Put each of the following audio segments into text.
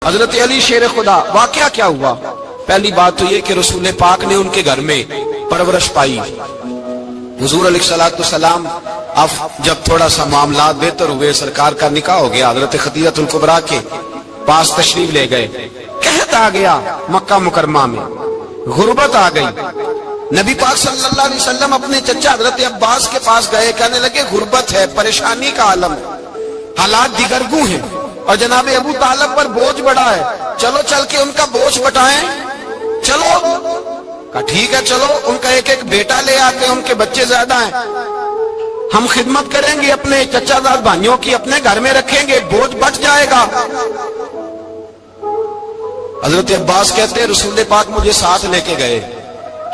حضرت علی شیر خدا، واقعہ کیا ہوا؟ پہلی بات تو یہ کہ رسول پاک نے ان کے گھر میں پرورش پائی. حضور علیہ السلام اب جب تھوڑا سا معاملات بہتر ہوئے، سرکار کا نکاح ہو گیا، حضرت خدیجہ الکبریٰ کے پاس تشریف لے گئے. قحط آ گیا مکہ مکرمہ میں، غربت آ گئی. نبی پاک صلی اللہ علیہ وسلم اپنے چچا حضرت عباس کے پاس گئے، کہنے لگے غربت ہے، پریشانی کا عالم ہے، حالات دیگرگوں ہیں اور جناب ابو طالب پر بوجھ بڑا ہے، چلو چل کے ان کا بوجھ بٹائیں. چلو کہا ٹھیک ہے، چلو ان کا ایک ایک بیٹا لے آتے ہیں، ان کے بچے زیادہ ہیں، ہم خدمت کریں گے اپنے چچا زاد بھائیوں کی، اپنے گھر میں رکھیں گے، بوجھ بٹ جائے گا. حضرت عباس کہتے ہیں رسول پاک مجھے ساتھ لے کے گئے.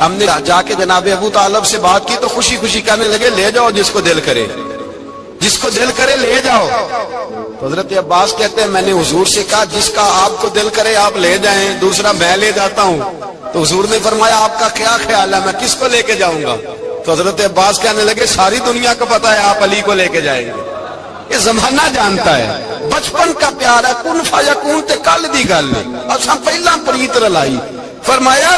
ہم نے جا کے جناب ابو طالب سے بات کی تو خوشی خوشی کہنے لگے لے جاؤ جس کو دل کرے، جس کو دل کرے لے جاؤ. تو حضرت عباس کہتے ہیں میں نے حضور سے کہا جس کا آپ کو دل کرے آپ لے جائیں، دوسرا میں لے جاتا ہوں. تو حضور نے فرمایا آپ کا کیا خیال ہے، میں کس کو لے کے جاؤں گا؟ تو حضرت عباس کہنے لگے ساری دنیا کو پتا ہے آپ علی کو لے کے جائیں گے، یہ زمانہ جانتا ہے، بچپن کا پیار ہے، کن فیکون تے کل دی گل اور سب پہلا پریت رلائی. فرمایا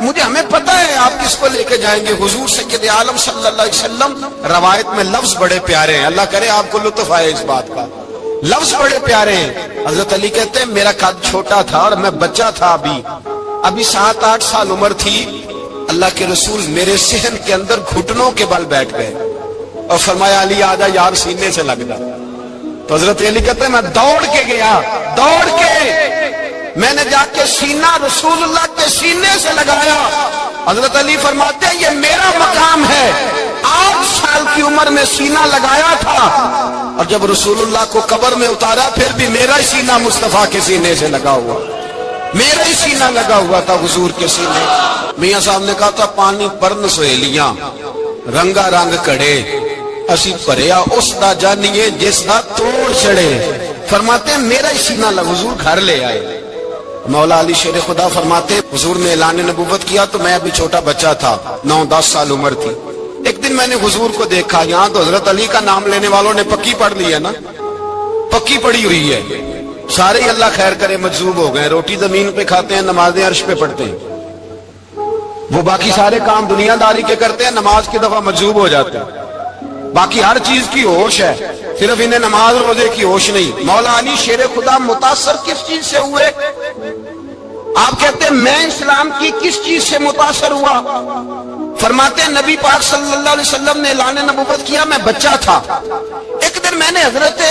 مجھے ہمیں پتہ ہے آپ کس کو لے کے جائیں گے. حضور سید عالم صلی اللہ علیہ وسلم، روایت میں لفظ بڑے پیارے ہیں، اللہ کرے آپ کو لطف آئے اس بات کا، لفظ بڑے پیارے ہیں. حضرت علی کہتے ہیں میرا قد چھوٹا تھا اور میں بچہ تھا، ابھی 7-8 سال عمر تھی. اللہ کے رسول میرے صحن کے اندر گھٹنوں کے بل بیٹھ گئے اور فرمایا علی آجا یار سینے سے لگ جا. تو حضرت علی کہتے ہیں میں دوڑ کے گیا، دوڑ کے میں نے جا کے سینہ رسول اللہ کے سینے سے لگایا. حضرت علی فرماتے ہیں یہ میرا مقام ہے، 8 سال کی عمر میں سینہ لگایا تھا اور جب رسول اللہ کو قبر میں اتارا پھر بھی میرا ہی سینہ مصطفیٰ کے سینے سے لگا ہوا، میرا ہی سینہ لگا ہوا تھا حضور کے سینے. میاں صاحب نے کہا تھا پانی پرن سہیلیاں رنگا رنگ کڑے، اسی پریا اس دا جانیے جس دا توڑ چڑے. فرماتے ہیں میرا ہی سینہ لگا، حضور گھر لے آئے. مولا علی شیر خدا فرماتے حضور نے اعلان نبوت کیا تو میں ابھی چھوٹا بچہ تھا، 9-10 سال عمر تھی. ایک دن میں نے حضور کو دیکھا، یہاں تو حضرت علی کا نام لینے والوں نے پکی پڑھ لی ہے نا، پکی پڑھی ہوئی ہے، سارے ہی اللہ خیر کرے مجذوب ہو گئے، روٹی زمین پہ کھاتے ہیں، نمازیں عرش پہ پڑھتے ہیں، وہ باقی سارے کام دنیا داری کے کرتے ہیں، نماز کی دفعہ مجذوب ہو جاتے ہیں، باقی ہر چیز کی ہوش ہے، صرف انہیں نماز روزے کی ہوش نہیں. مولا علی شیر خدا متاثر کس چیز سے ہوئے؟ آپ کہتے ہیں میں اسلام کی کس چیز سے متاثر ہوا؟ فرماتے ہیں نبی پاک صلی اللہ علیہ وسلم نے اعلان نبوت کیا، میں بچہ تھا. ایک دن میں نے حضرت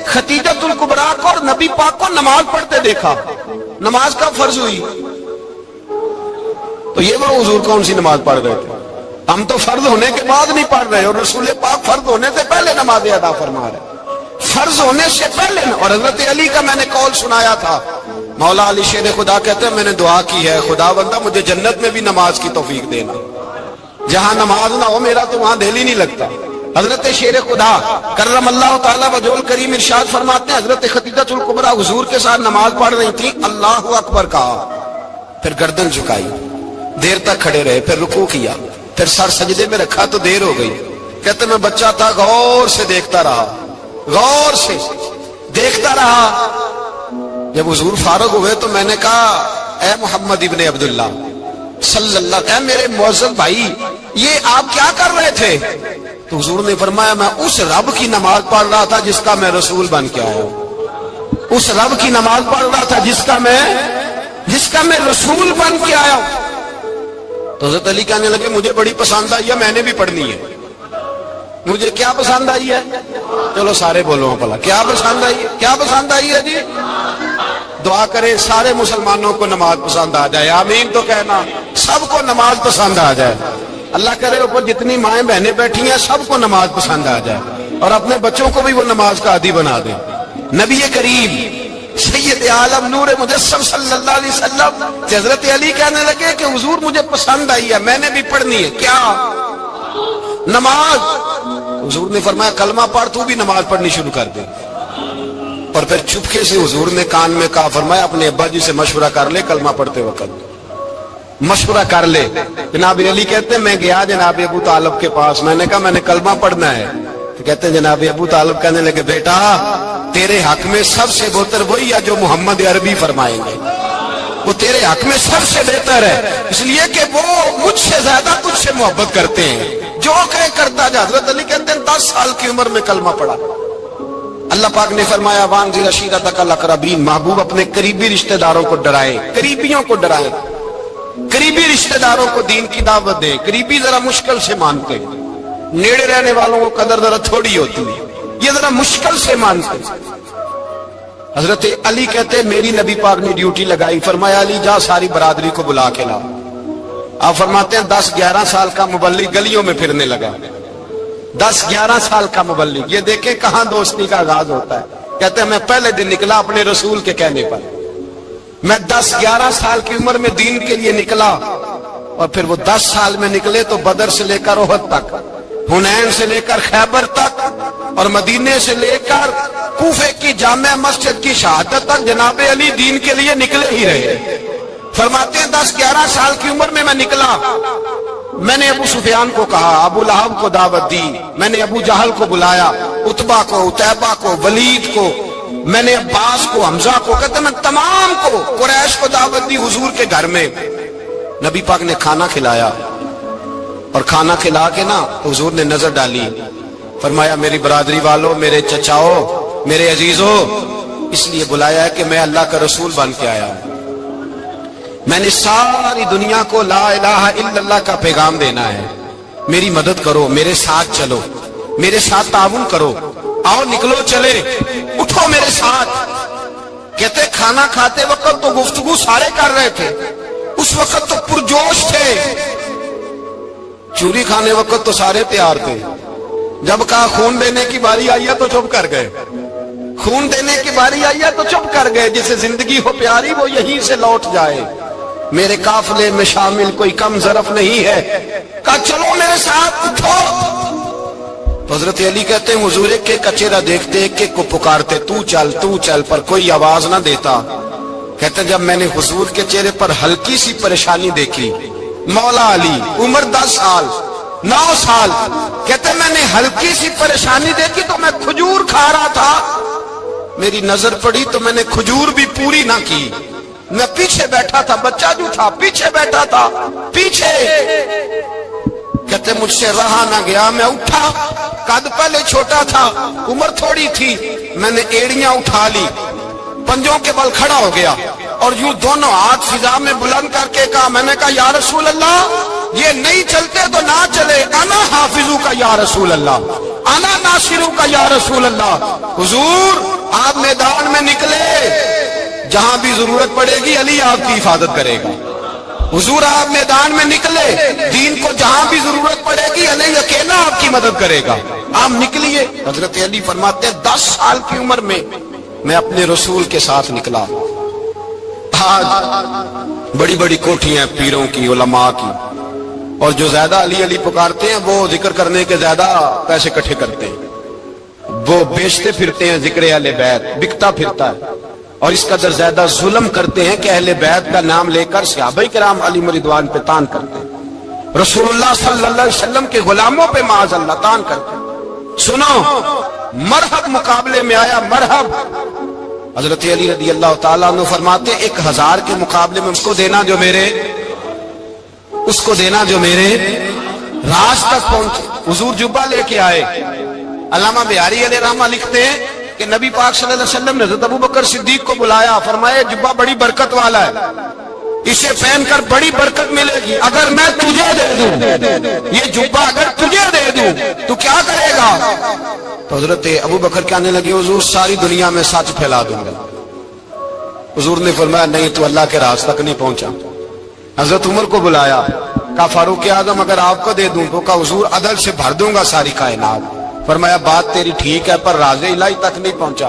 خدیجہ الکبریٰ کو اور نبی پاک کو نماز پڑھتے دیکھا. نماز کا فرض ہوئی تو یہ وہ حضور کون سی نماز پڑھ رہے تھے؟ ہم تو فرض ہونے کے بعد نہیں پڑھ رہے اور رسول پاک فرض ہونے سے پہلے نماز ادا فرما رہے، فرض ہونے سے پہلے. اور حضرت علی کا میں نے قول سنایا تھا. مولا علی شیر خدا کہتے ہیں میں نے دعا کی ہے خدا بندہ مجھے جنت میں بھی نماز کی توفیق دینا، جہاں نماز نہ ہو میرا تو وہاں دل ہی نہیں لگتا. حضرت شیر خدا کرم اللہ تعالیٰ وجہ الکریم ارشاد فرماتے ہیں حضرت خدیجہ الکبریٰ حضور کے ساتھ نماز پڑھ رہی تھی، اللہ اکبر کہا، پھر گردن جھکائی، دیر تک کھڑے رہے، پھر رکوع کیا، پھر سر سجدے میں رکھا تو دیر ہو گئی. کہتے میں بچہ تھا، غور سے دیکھتا رہا، غور سے دیکھتا رہا. جب حضور فارغ ہوئے تو میں نے کہا اے محمد ابن عبداللہ صلی اللہ علیہ وسلم، اے میرے معزز بھائی یہ آپ کیا کر رہے تھے؟ تو حضور نے فرمایا میں اس رب کی نماز پڑھ رہا تھا جس کا میں رسول بن کے آیا ہوں، اس رب کی نماز پڑھ رہا تھا جس کا میں رسول بن کے آیا ہوں. تو حضرت علی کہنے لگے مجھے بڑی پسند آئی ہے، میں نے بھی پڑھنی ہے. مجھے کیا پسند آئی ہے؟ چلو سارے بولو بھلا کیا پسند آئی ہے؟ کیا پسند آئی ہے جی؟ دعا کرے سارے مسلمانوں کو نماز پسند آ جائے، آمین تو کہنا، سب کو نماز پسند آ جائے. اللہ کرے اوپر جتنی مائیں بہنیں بیٹھی ہیں سب کو نماز پسند آ جائے اور اپنے بچوں کو بھی وہ نماز کا عادی بنا دیں. نبی کریم سید عالم نور مجسم صلی اللہ علیہ وسلم حضرت علی کہنے لگے کہ حضور مجھے پسند آئی ہے، میں نے بھی پڑھنی ہے. کیا؟ نماز. حضور نے فرمایا کلمہ پڑھ، تو بھی نماز پڑھنی شروع کر دے. اور پھر چپکے سے حضور نے کان میں کہا، فرمایا اپنے ابا جی سے مشورہ کر لے کلمہ پڑھتے وقت، مشورہ کر لے. جناب علی کہتے ہیں میں گیا جناب ابو طالب کے پاس، میں نے کہا میں نے کلمہ پڑھنا ہے. تو کہتے ہیں جناب ابو طالب کہنے لگے بیٹا تیرے حق میں سب سے بہتر وہی ہے جو محمد عربی فرمائیں گے، وہ تیرے حق میں سب سے بہتر ہے، اس لیے کہ وہ مجھ سے زیادہ تجھ سے محبت کرتے ہیں، جو کہے کرتا جا۔ حضرت علی کہتے ہیں 10 سال کی عمر میں کلمہ پڑھا۔ اللہ پاک نے فرمایا وانذر عشیرتک الاقربین، محبوب اپنے قریبی رشتہ داروں کو ڈرائے، قریبیوں کو ڈرائے، قریبی رشتہ داروں کو دین کی دعوت دے۔ قریبی ذرا مشکل سے مانتے، نیڑے رہنے والوں کو قدر ذرا تھوڑی ہوتی ہے، یہ ذرا مشکل سے مانتے۔ حضرت علی کہتے ہیں میری نبی پاک نے ڈیوٹی لگائی، فرمایا علی جا ساری برادری کو بلا کے لا۔ آپ فرماتے ہیں 10-11 سال کا مبلغ گلیوں میں پھرنے لگا، 10-11 سال کا مبلغ، یہ دیکھیں کہاں دوستی کا آغاز ہوتا ہے۔ کہتے ہیں میں پہلے دن نکلا اپنے رسول کے کہنے پر، میں 10-11 سال کی عمر میں دین کے لیے نکلا، اور پھر وہ 10 سال میں نکلے تو بدر سے لے کر احد تک، حنین سے لے کر خیبر تک، اور مدینے سے لے کر کوفے کی جامع مسجد کی شہادت تک جناب علی دین کے لیے نکلے ہی رہے۔ فرماتے ہیں 10-11 سال کی عمر میں نکلا، میں نے ابو سفیان کو کہا، ابو لہب کو دعوت دی، میں نے ابو جہل کو بلایا، عتبہ کو، عتیبہ کو، ولید کو، میں نے عباس کو، حمزہ کو، کہتے میں تمام کو، قریش کو دعوت دی حضور کے گھر میں۔ نبی پاک نے کھانا کھلایا، اور کھانا کھلا کے نا حضور نے نظر ڈالی، فرمایا میری برادری والوں، میرے چچاؤ، میرے عزیزوں، اس لیے بلایا ہے کہ میں اللہ کا رسول بن کے آیا ہوں، میں نے ساری دنیا کو لا الہ الا اللہ کا پیغام دینا ہے، میری مدد کرو، میرے ساتھ چلو، میرے ساتھ تعاون کرو، آؤ نکلو چلے، اٹھو میرے ساتھ۔ کہتے کھانا کھاتے وقت تو گفتگو سارے کر رہے تھے، اس وقت تو پرجوش تھے، چوری کھانے وقت تو سارے تیار تھے، جب کہا خون دینے کی باری آئی ہے تو چپ کر گئے، خون دینے کی باری آئی ہے تو چپ کر گئے، جسے زندگی ہو پیاری وہ یہیں سے لوٹ جائے، میرے قافلے میں شامل کوئی کم ظرف نہیں ہے، کہا چلو میرے ساتھ اٹھو۔ تو حضرت علی کہتے ہیں حضور ایک ایک کا چہرہ دیکھتے، ایک ایک کو پکارتے، تو چل، پر کوئی آواز نہ دیتا۔ کہتے جب میں نے حضور کے چہرے پر ہلکی سی پریشانی دیکھی، مولا علی عمر 10 سال 9 سال، کہتے میں نے ہلکی سی پریشانی دیکھی تو میں کھجور کھا رہا تھا، میری نظر پڑی تو میں نے کھجور بھی پوری نہ کی، میں پیچھے بیٹھا تھا، بچہ جو تھا پیچھے بیٹھا تھا، پیچھے۔ کہتے مجھ سے رہا نہ گیا، میں اٹھا، قد پہلے چھوٹا تھا، عمر تھوڑی تھی، میں نے ایڑیاں اٹھا لی، پنجوں کے بل کھڑا ہو گیا، اور یوں دونوں ہاتھ فضا میں بلند کر کے کہا، میں نے کہا یا رسول اللہ یہ نہیں چلتے تو نہ چلے، انا حافظو کا یا رسول اللہ، انا ناصرو کا یا رسول اللہ۔ حضور آپ میدان میں نکلے، جہاں بھی ضرورت پڑے گی علی آپ کی حفاظت کرے گا، حضور آپ میدان میں نکلے، دین کو جہاں بھی ضرورت پڑے گی علی اکیلا آپ کی مدد کرے گا، آپ نکلیے۔ حضرت علی فرماتے ہیں 10 سال کی عمر میں میں اپنے رسول کے ساتھ نکلا۔ آج بڑی بڑی کوٹھیاں پیروں کی، علماء کی، اور جو زیادہ علی علی پکارتے ہیں وہ ذکر کرنے کے زیادہ پیسے اکٹھے کرتے ہیں، وہ بیچتے پھرتے ہیں، ذکر اہل بیت بکتا پھرتا ہے، اور اس قدر زیادہ ظلم کرتے ہیں کہ اہل بیت کا نام لے کر صحابہ کرام علی رضوان پہ تان کرتے ہیں، رسول اللہ صلی اللہ علیہ وسلم کے غلاموں پہ معاذ اللہ تان کرتے ہیں۔ سنو مرحب مقابلے میں آیا، مرحب۔ حضرت علی رضی اللہ تعالیٰ عنہ فرماتے 1000 کے مقابلے میں اس کو دینا جو میرے راز تک پہنچے۔ حضور جبہ لے کے آئے، علامہ بہاری علیہ رحمہ لکھتے ہیں کہ نبی پاک صلی اللہ علیہ وسلم نے حضرت ابوبکر صدیق کو بلایا، فرمایا جبہ بڑی برکت والا ہے، اسے پہن کر بڑی برکت ملے گی، اگر میں تجھے دے دوں یہ جبہ، اگر تجھے دے دوں تو کیا کرے گا؟ تو حضرت ابوبکر کہنے لگے حضور ساری دنیا میں سچ پھیلا دوں گا۔ حضور نے فرمایا نہیں، تو اللہ کے راز تک نہیں پہنچا۔ حضرت عمر کو بلایا، کہا فاروق اعظم اگر آپ کو دے دوں تو کہا حضور عدل سے بھر دوں گا ساری کائنات۔ فرمایا بات تیری ٹھیک ہے پر راز الہی تک نہیں پہنچا۔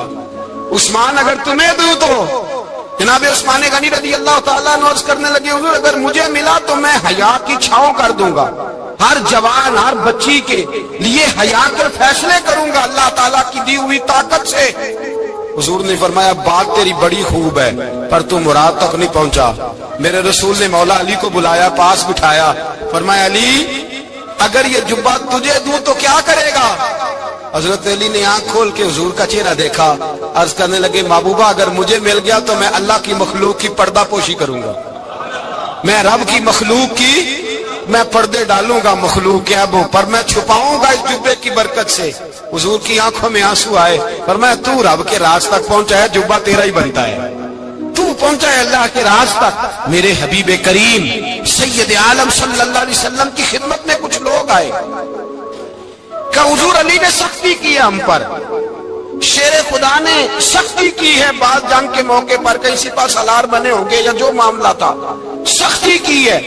عثمان اگر تمہیں دوں تو جناب عثمان غنی رضی اللہ تعالیٰ عنہ عرض کرنے لگے حضور اگر مجھے ملا تو میں حیا کی چھاؤں کر دوں گا، ہر جوان ہر بچی کے لیے حیا کر فیصلے کروں گا اللہ تعالیٰ کی دی ہوئی طاقت سے۔ حضور نے فرمایا بات تیری بڑی خوب ہے پر تو مراد تک نہیں پہنچا۔ میرے رسول نے مولا علی کو بلایا، پاس بٹھایا، فرمایا علی اگر یہ جبہ تجھے دوں تو کیا کرے گا؟ حضرت علی نے آنکھ کھول کے حضور کا چہرہ دیکھا، عرض کرنے لگے محبوبہ اگر مجھے مل گیا تو میں اللہ کی مخلوق کی پردہ پوشی کروں گا، میں رب کی مخلوق کی میں پردے ڈالوں گا مخلوق کے عیبوں پر، میں چھپاؤں گا اس جبے کی برکت سے۔ حضور کی آنکھوں میں آنسو آئے، فرمایا تو رب کے راز تک پہنچا ہے، جبہ تیرا ہی بنتا ہے، تو پہنچا ہے اللہ کے راز تک۔ میرے حبیب کریم سید عالم صلی اللہ علیہ وسلم کی خدمت میں کچھ لوگ آئے کہ حضور علی نے سختی کی ہے ہم پر، شیر خدا نے سختی کی ہے، بعض جنگ کے موقع پر کہیں سپاہ سالار بنے ہوں گے یا جو معاملہ تھا، سختی کی ہے۔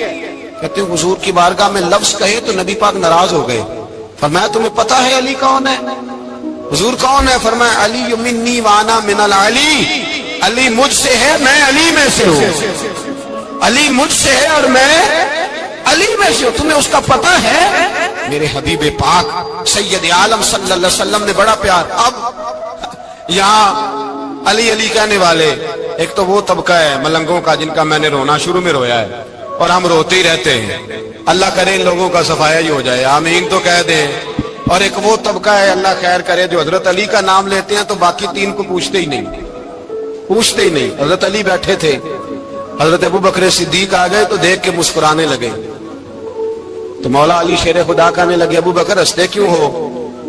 کہتے ہیں حضور کی بارگاہ میں لفظ کہے تو نبی پاک ناراض ہو گئے۔ فرمایا تمہیں پتا ہے علی کون ہے؟ حضور کون ہے؟ فرمایا علی منی وانا من العلی، علی مجھ سے ہے میں علی میں سے ہوں، علی مجھ سے ہے اور میں علی میں سے ہوں، تمہیں اس کا پتہ ہے؟ میرے حبیب پاک سید عالم صلی اللہ علیہ وسلم نے بڑا پیار۔ اب یہاں علی علی کہنے والے ایک تو وہ طبقہ ہے ملنگوں کا جن کا میں نے رونا شروع میں رویا ہے اور ہم روتے ہی رہتے ہیں، اللہ کرے ان لوگوں کا صفایا ہی ہو جائے، آمین تو کہہ دیں۔ اور ایک وہ طبقہ ہے اللہ خیر کرے جو حضرت علی کا نام لیتے ہیں تو باقی تین کو پوچھتے ہی نہیں، پوچھتے ہی نہیں۔ حضرت علی بیٹھے تھے، حضرت ابو بکر صدیق آ گئے تو دیکھ کے مسکرانے لگے، تو مولا علی شیر خدا کہنے لگے ابو بکر ہنستے کیوں ہو؟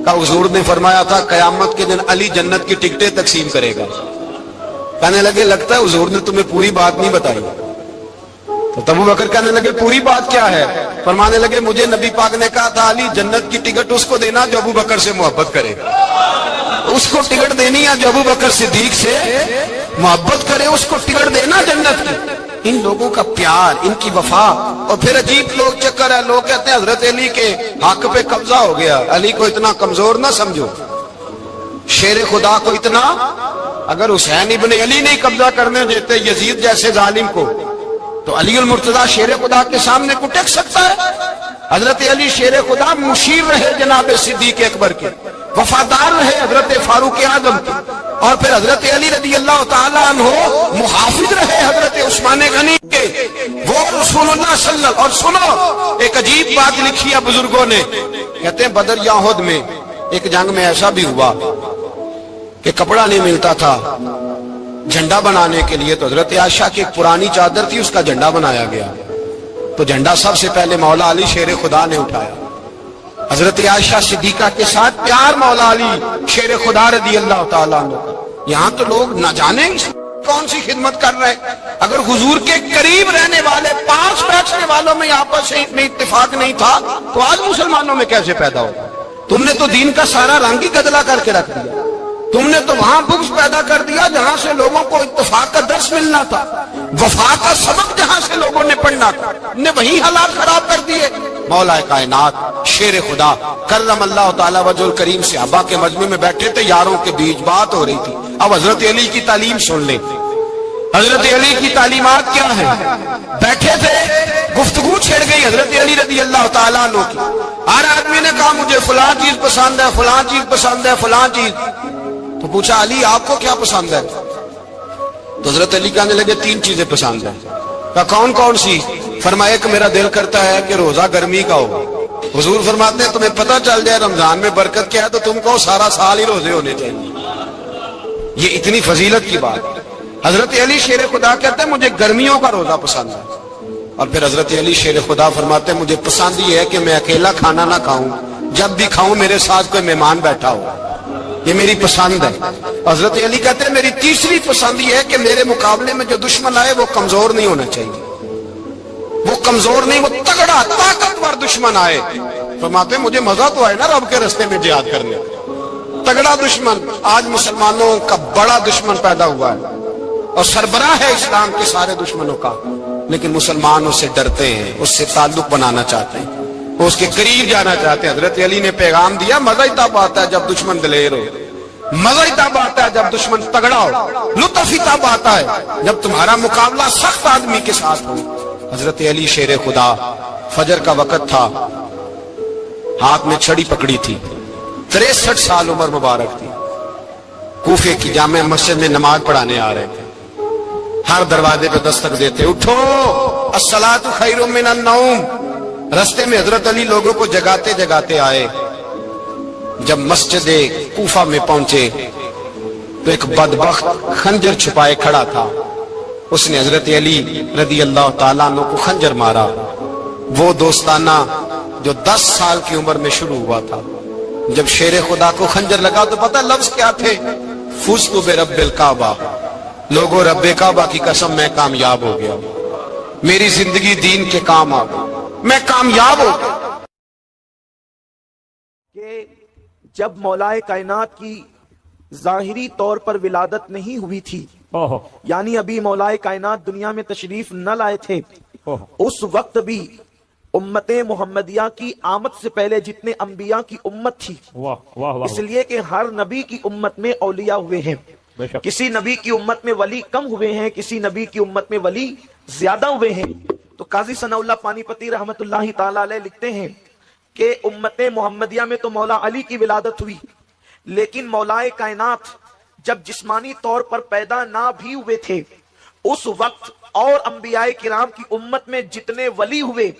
کہا حضور نے فرمایا تھا قیامت کے دن علی جنت کی ٹکٹیں تقسیم کرے گا۔ کہنے لگے لگتا ہے حضور نے تمہیں پوری بات نہیں بتائی۔ تو ابو بکر کہنے لگے پوری بات کیا ہے؟ فرمانے لگے مجھے نبی پاک نے کہا تھا علی جنت کی ٹکٹ اس کو دینا جو ابو بکر سے محبت کرے، اس کو ٹکٹ دینی ہے جو ابو بکر صدیق سے محبت کرے، اس کو ٹکٹ دینا جنت کی۔ ان لوگوں کا پیار، ان کی وفا۔ اور پھر عجیب لوگ چکر ہے، لوگ کہتے ہیں حضرت علی کے حق پہ قبضہ ہو گیا، علی کو اتنا کمزور نہ سمجھو، شیر خدا کو اتنا، اگر حسین ابن علی نہیں قبضہ کرنے دیتے یزید جیسے ظالم کو تو علی المرتضیٰ شیر خدا کے سامنے کو ٹک سکتا ہے؟ حضرت علی شیر خدا مشیر رہے جناب صدیق اکبر کے، وفادار رہے حضرت فاروق اعظم کے، اور پھر حضرت علی رضی اللہ تعالیٰ عنہ محافظ رہے حضرت عثمان غنی کے، وہ رسول اللہ صلی اللہ۔ اور سنو ایک عجیب بات لکھی ہے بزرگوں نے، کہتے ہیں بدر یا احد میں ایک جنگ میں ایسا بھی ہوا کہ کپڑا نہیں ملتا تھا جھنڈا بنانے کے لیے، تو حضرت عائشہ کی ایک پرانی چادر تھی اس کا جھنڈا بنایا گیا، تو جھنڈا سب سے پہلے مولا علی شیر خدا نے اٹھایا۔ حضرت عائشہ صدیقہ کے ساتھ پیار مولا علی شیر خدا رضی اللہ تعالیٰ عنہ۔ یہاں تو لوگ نہ جانے کون سی خدمت کر رہے ہیں۔ اگر حضور کے قریب رہنے والے پاس بیٹھنے والوں میں آپس میں اتفاق نہیں تھا تو آج مسلمانوں میں کیسے پیدا ہو؟ تم نے تو دین کا سارا رنگ ہی گدلا کر کے رکھ دیا، تم نے تو وہاں بغض پیدا کر دیا جہاں سے لوگوں کو اتفاق کا درس ملنا تھا، وفا کا سبق جہاں سے لوگوں نے پڑھنا تھا، نے وہی حالات خراب کر دیے۔ مولا کائنات شیر خدا کرم اللہ تعالی وجہ الکریم صحابہ کے مجمع میں بیٹھے تھے، یاروں کے بیچ بات ہو رہی تھی۔ اب حضرت علی کی تعلیم سن لیں، حضرت علی کی تعلیمات کیا ہے؟ بیٹھے تھے، گفتگو چھڑ گئی حضرت علی رضی اللہ تعالیٰ عنہ کی، ہر آدمی نے کہا مجھے فلاں چیز پسند ہے، فلاں چیز پسند ہے، فلاں چیز۔ تو پوچھا علی آپ کو کیا پسند ہے؟ تو حضرت علی کہنے لگے تین چیزیں پسند ہیں۔ کہا کون کون سی؟ فرمایا کہ میرا دل کرتا ہے کہ روزہ گرمی کا ہو۔ حضور فرماتے ہیں تمہیں پتہ چل جائے رمضان میں برکت کیا ہے تو تم کو سارا سال ہی روزے ہونے چاہیے، یہ اتنی فضیلت کی بات۔ حضرت علی شیر خدا کہتے ہیں مجھے گرمیوں کا روزہ پسند ہے، اور پھر حضرت علی شیر خدا فرماتے ہیں مجھے پسند یہ ہے کہ میں اکیلا کھانا نہ کھاؤں، جب بھی کھاؤں میرے ساتھ کوئی مہمان بیٹھا ہو، یہ میری پسند ہے۔ حضرت علی کہتے ہیں میری تیسری پسند یہ ہے کہ میرے مقابلے میں جو دشمن آئے وہ کمزور نہیں ہونا چاہیے، وہ کمزور نہیں، وہ تگڑا طاقتور دشمن آئے۔ فرماتے ہیں مجھے مزہ تو آئے نا رب کے راستے میں جہاد کرنے، تگڑا دشمن۔ آج مسلمانوں کا بڑا دشمن پیدا ہوا ہے اور سربراہ ہے اسلام کے سارے دشمنوں کا، لیکن مسلمان اس سے ڈرتے ہیں، اس سے تعلق بنانا چاہتے ہیں، وہ اس کے قریب جانا چاہتے ہیں۔ حضرت علی نے پیغام دیا مزہ ہی تب آتا ہے جب دشمن دلیر ہو، مزہ ہی تب آتا ہے جب دشمن تگڑا ہو، لطف ہی تب آتا ہے جب تمہارا مقابلہ سخت آدمی کے ساتھ ہو۔ حضرت علی شیر خدا، فجر کا وقت تھا، ہاتھ میں چھڑی پکڑی تھی، 63 سال عمر مبارک تھی، کوفے کی جامع مسجد میں نماز پڑھانے آ رہے تھے، ہر دروازے پہ دستک دیتے اٹھو الصلاۃ خیر من النوم۔ رستے میں حضرت علی لوگوں کو جگاتے جگاتے آئے، جب مسجد کوفہ میں پہنچے تو ایک بدبخت خنجر چھپائے کھڑا تھا. اس نے حضرت علی رضی اللہ تعالیٰ عنہ کو خنجر مارا. وہ دوستانہ جو 10 سال کی عمر میں شروع ہوا تھا. جب شیر خدا کو خنجر لگا تو پتہ لفظ کیا تھے؟ فزت برب الکعبہ. لوگوں، رب کعبہ کی قسم میں کامیاب ہو گیا، میری زندگی دین کے کام آ گئی، میں کامیاب ہو گیا. کہ جب مولائے کائنات کی ظاہری طور پر ولادت نہیں ہوئی تھی، یعنی ابھی مولائے کائنات دنیا میں تشریف نہ لائے تھے، اس وقت بھی امت محمدیہ کی آمد سے پہلے جتنے انبیاء کی امت تھی، اس لیے کہ ہر نبی کی امت میں اولیاء ہوئے ہیں. کسی نبی کی امت میں ولی کم ہوئے ہیں، کسی نبی کی امت میں ولی زیادہ ہوئے ہیں. تو قاضی ثناء اللہ پانی پتی رحمت اللہ تعالی علیہ لکھتے ہیں کہ امت محمدیہ میں تو مولا علی کی ولادت ہوئی، لیکن مولائے کائنات جب جسمانی طور پر پیدا نہ بھی ہوئے تھے، اس وقت اور انبیاء کرام کی امت میں جتنے ولی ہوئے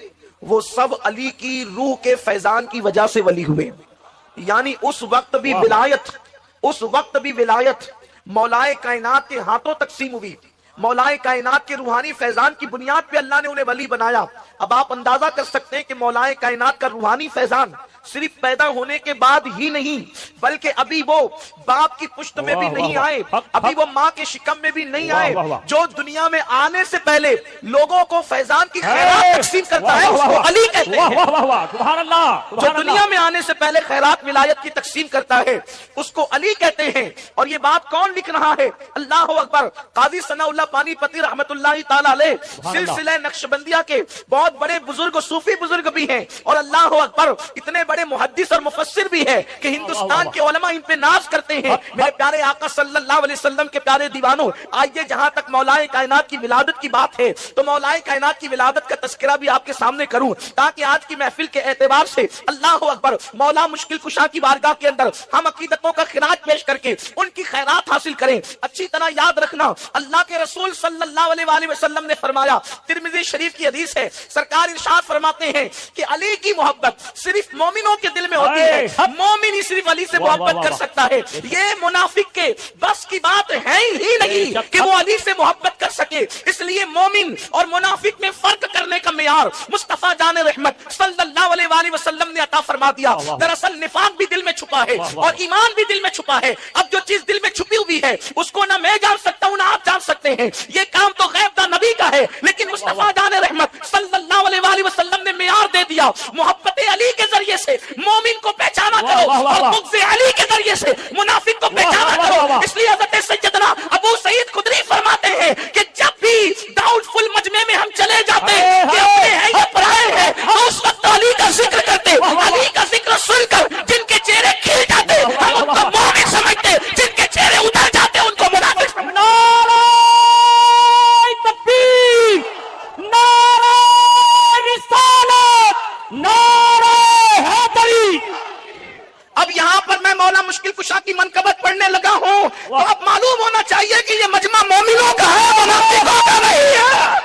وہ سب علی کی روح کے فیضان کی وجہ سے ولی ہوئے. یعنی اس وقت بھی ولایت مولائے کائنات کے ہاتھوں تقسیم ہوئی. مولائے کائنات کے روحانی فیضان کی بنیاد پہ اللہ نے انہیں ولی بنایا. اب آپ اندازہ کر سکتے ہیں کہ مولائے کائنات کا روحانی فیضان صرف پیدا ہونے کے بعد ہی نہیں، بلکہ ابھی وہ باپ کی پشت میں بھی نہیں آئے، ابھی وہ ماں کے شکم میں بھی نہیں آئے. جو دنیا میں آنے سے پہلے لوگوں کو فیضان کی خیرات تقسیم کرتا ہے اس کو علی کہتے ہیں. جو دنیا میں آنے سے پہلے خیرات ولایت کی تقسیم کرتا ہے اس کو علی کہتے ہیں. اور یہ بات کون لکھ رہا ہے؟ اللہ اکبر. قاضی ثناء اللہ پانی پتی رحمت اللہ تعالی علیہ سلسلہ نقشبندیہ کے بہت بڑے بزرگ و صوفی بزرگ بھی ہیں، اور اللہ اکبر اتنے بڑے محدث اور مفسر بھی ہے کہ ہندوستان کے علماء ان پہ ناز کرتے ہیں. میرے پیارے آقا صلی اللہ علیہ وسلم کے پیارے دیوانوں، آئیے جہاں تک مولائے کائنات کی ولادت کی بات ہے تو مولائے کائنات کی ولادت کا تذکرہ بھی آپ کے سامنے کروں، تاکہ آج کی محفل کے اعتبار سے اللہ اکبر مولا مشکل کشا کی بارگاہ کے اندر ہم عقیدتوں کا خراج پیش کر کے ان کی خیرات حاصل کریں. اچھی طرح یاد رکھنا، اللہ کے رسول صلی اللہ علیہ وآلہ وسلم نے فرمایا، ترمذی شریف کی حدیث ہے، سرکار ارشاد فرماتے ہیں کہ علی کی محبت صرف مومنوں کے دل میں ہوتی ہے، مومن ہی صرف علی سے محبت کر سکتا ہے. یہ منافق کے بس کی بات ہے ہی نہیں کہ وہ علی سے محبت کر سکے. اس لیے مومن اور منافق میں فرق کرنے کا معیار مصطفیٰ جان رحمت صلی اللہ علیہ وآلہ وسلم نے عطا فرما دیا. دراصل نفاق بھی دل میں چھپا ہے اور ایمان بھی دل میں چھپا ہے. اب جو چیز دل میں چھپی ہوئی ہے اس کو نہ میں جان سکتا ہوں نہ آپ جان سکتے ہیں. یہ کام تو غیب دا نبی کا ہے، لیکن مصطفیٰ جان رحمت صلی اللہ علیہ وآلہ وسلم نے معیار دے دیا. محبت علی کے ذریعے سے مومن کو پہچانا کرو اور بغض علی کے ذریعے سے منافق کو پہچانا کرو. اس لیے حضرت سیدنا ابو سعید خدری فرماتے ہیں کہ جب بھی ڈاؤٹ فل مجمع میں ہم چلے جاتے کہ اپنے ہیں یا پرائے ہیں تو اس وقت علی کا ذکر کرتے، علی کا ذکر سن کر جن کے چہرے کھل جاتے ہم ان کو مومن سمجھتے، جن کے چہرے اتر جاتے ان کو منافق سمجھتے. نعرہ تکبیر، نعرہ رسالت، نعرہ حیدری. اب یہاں پر میں مولا مشکل کشا کی منقبت پڑھنے لگا ہوں تو اب معلوم ہونا چاہیے کہ یہ مجمع مومنوں کا ہے، منافقوں کا نہیں ہے.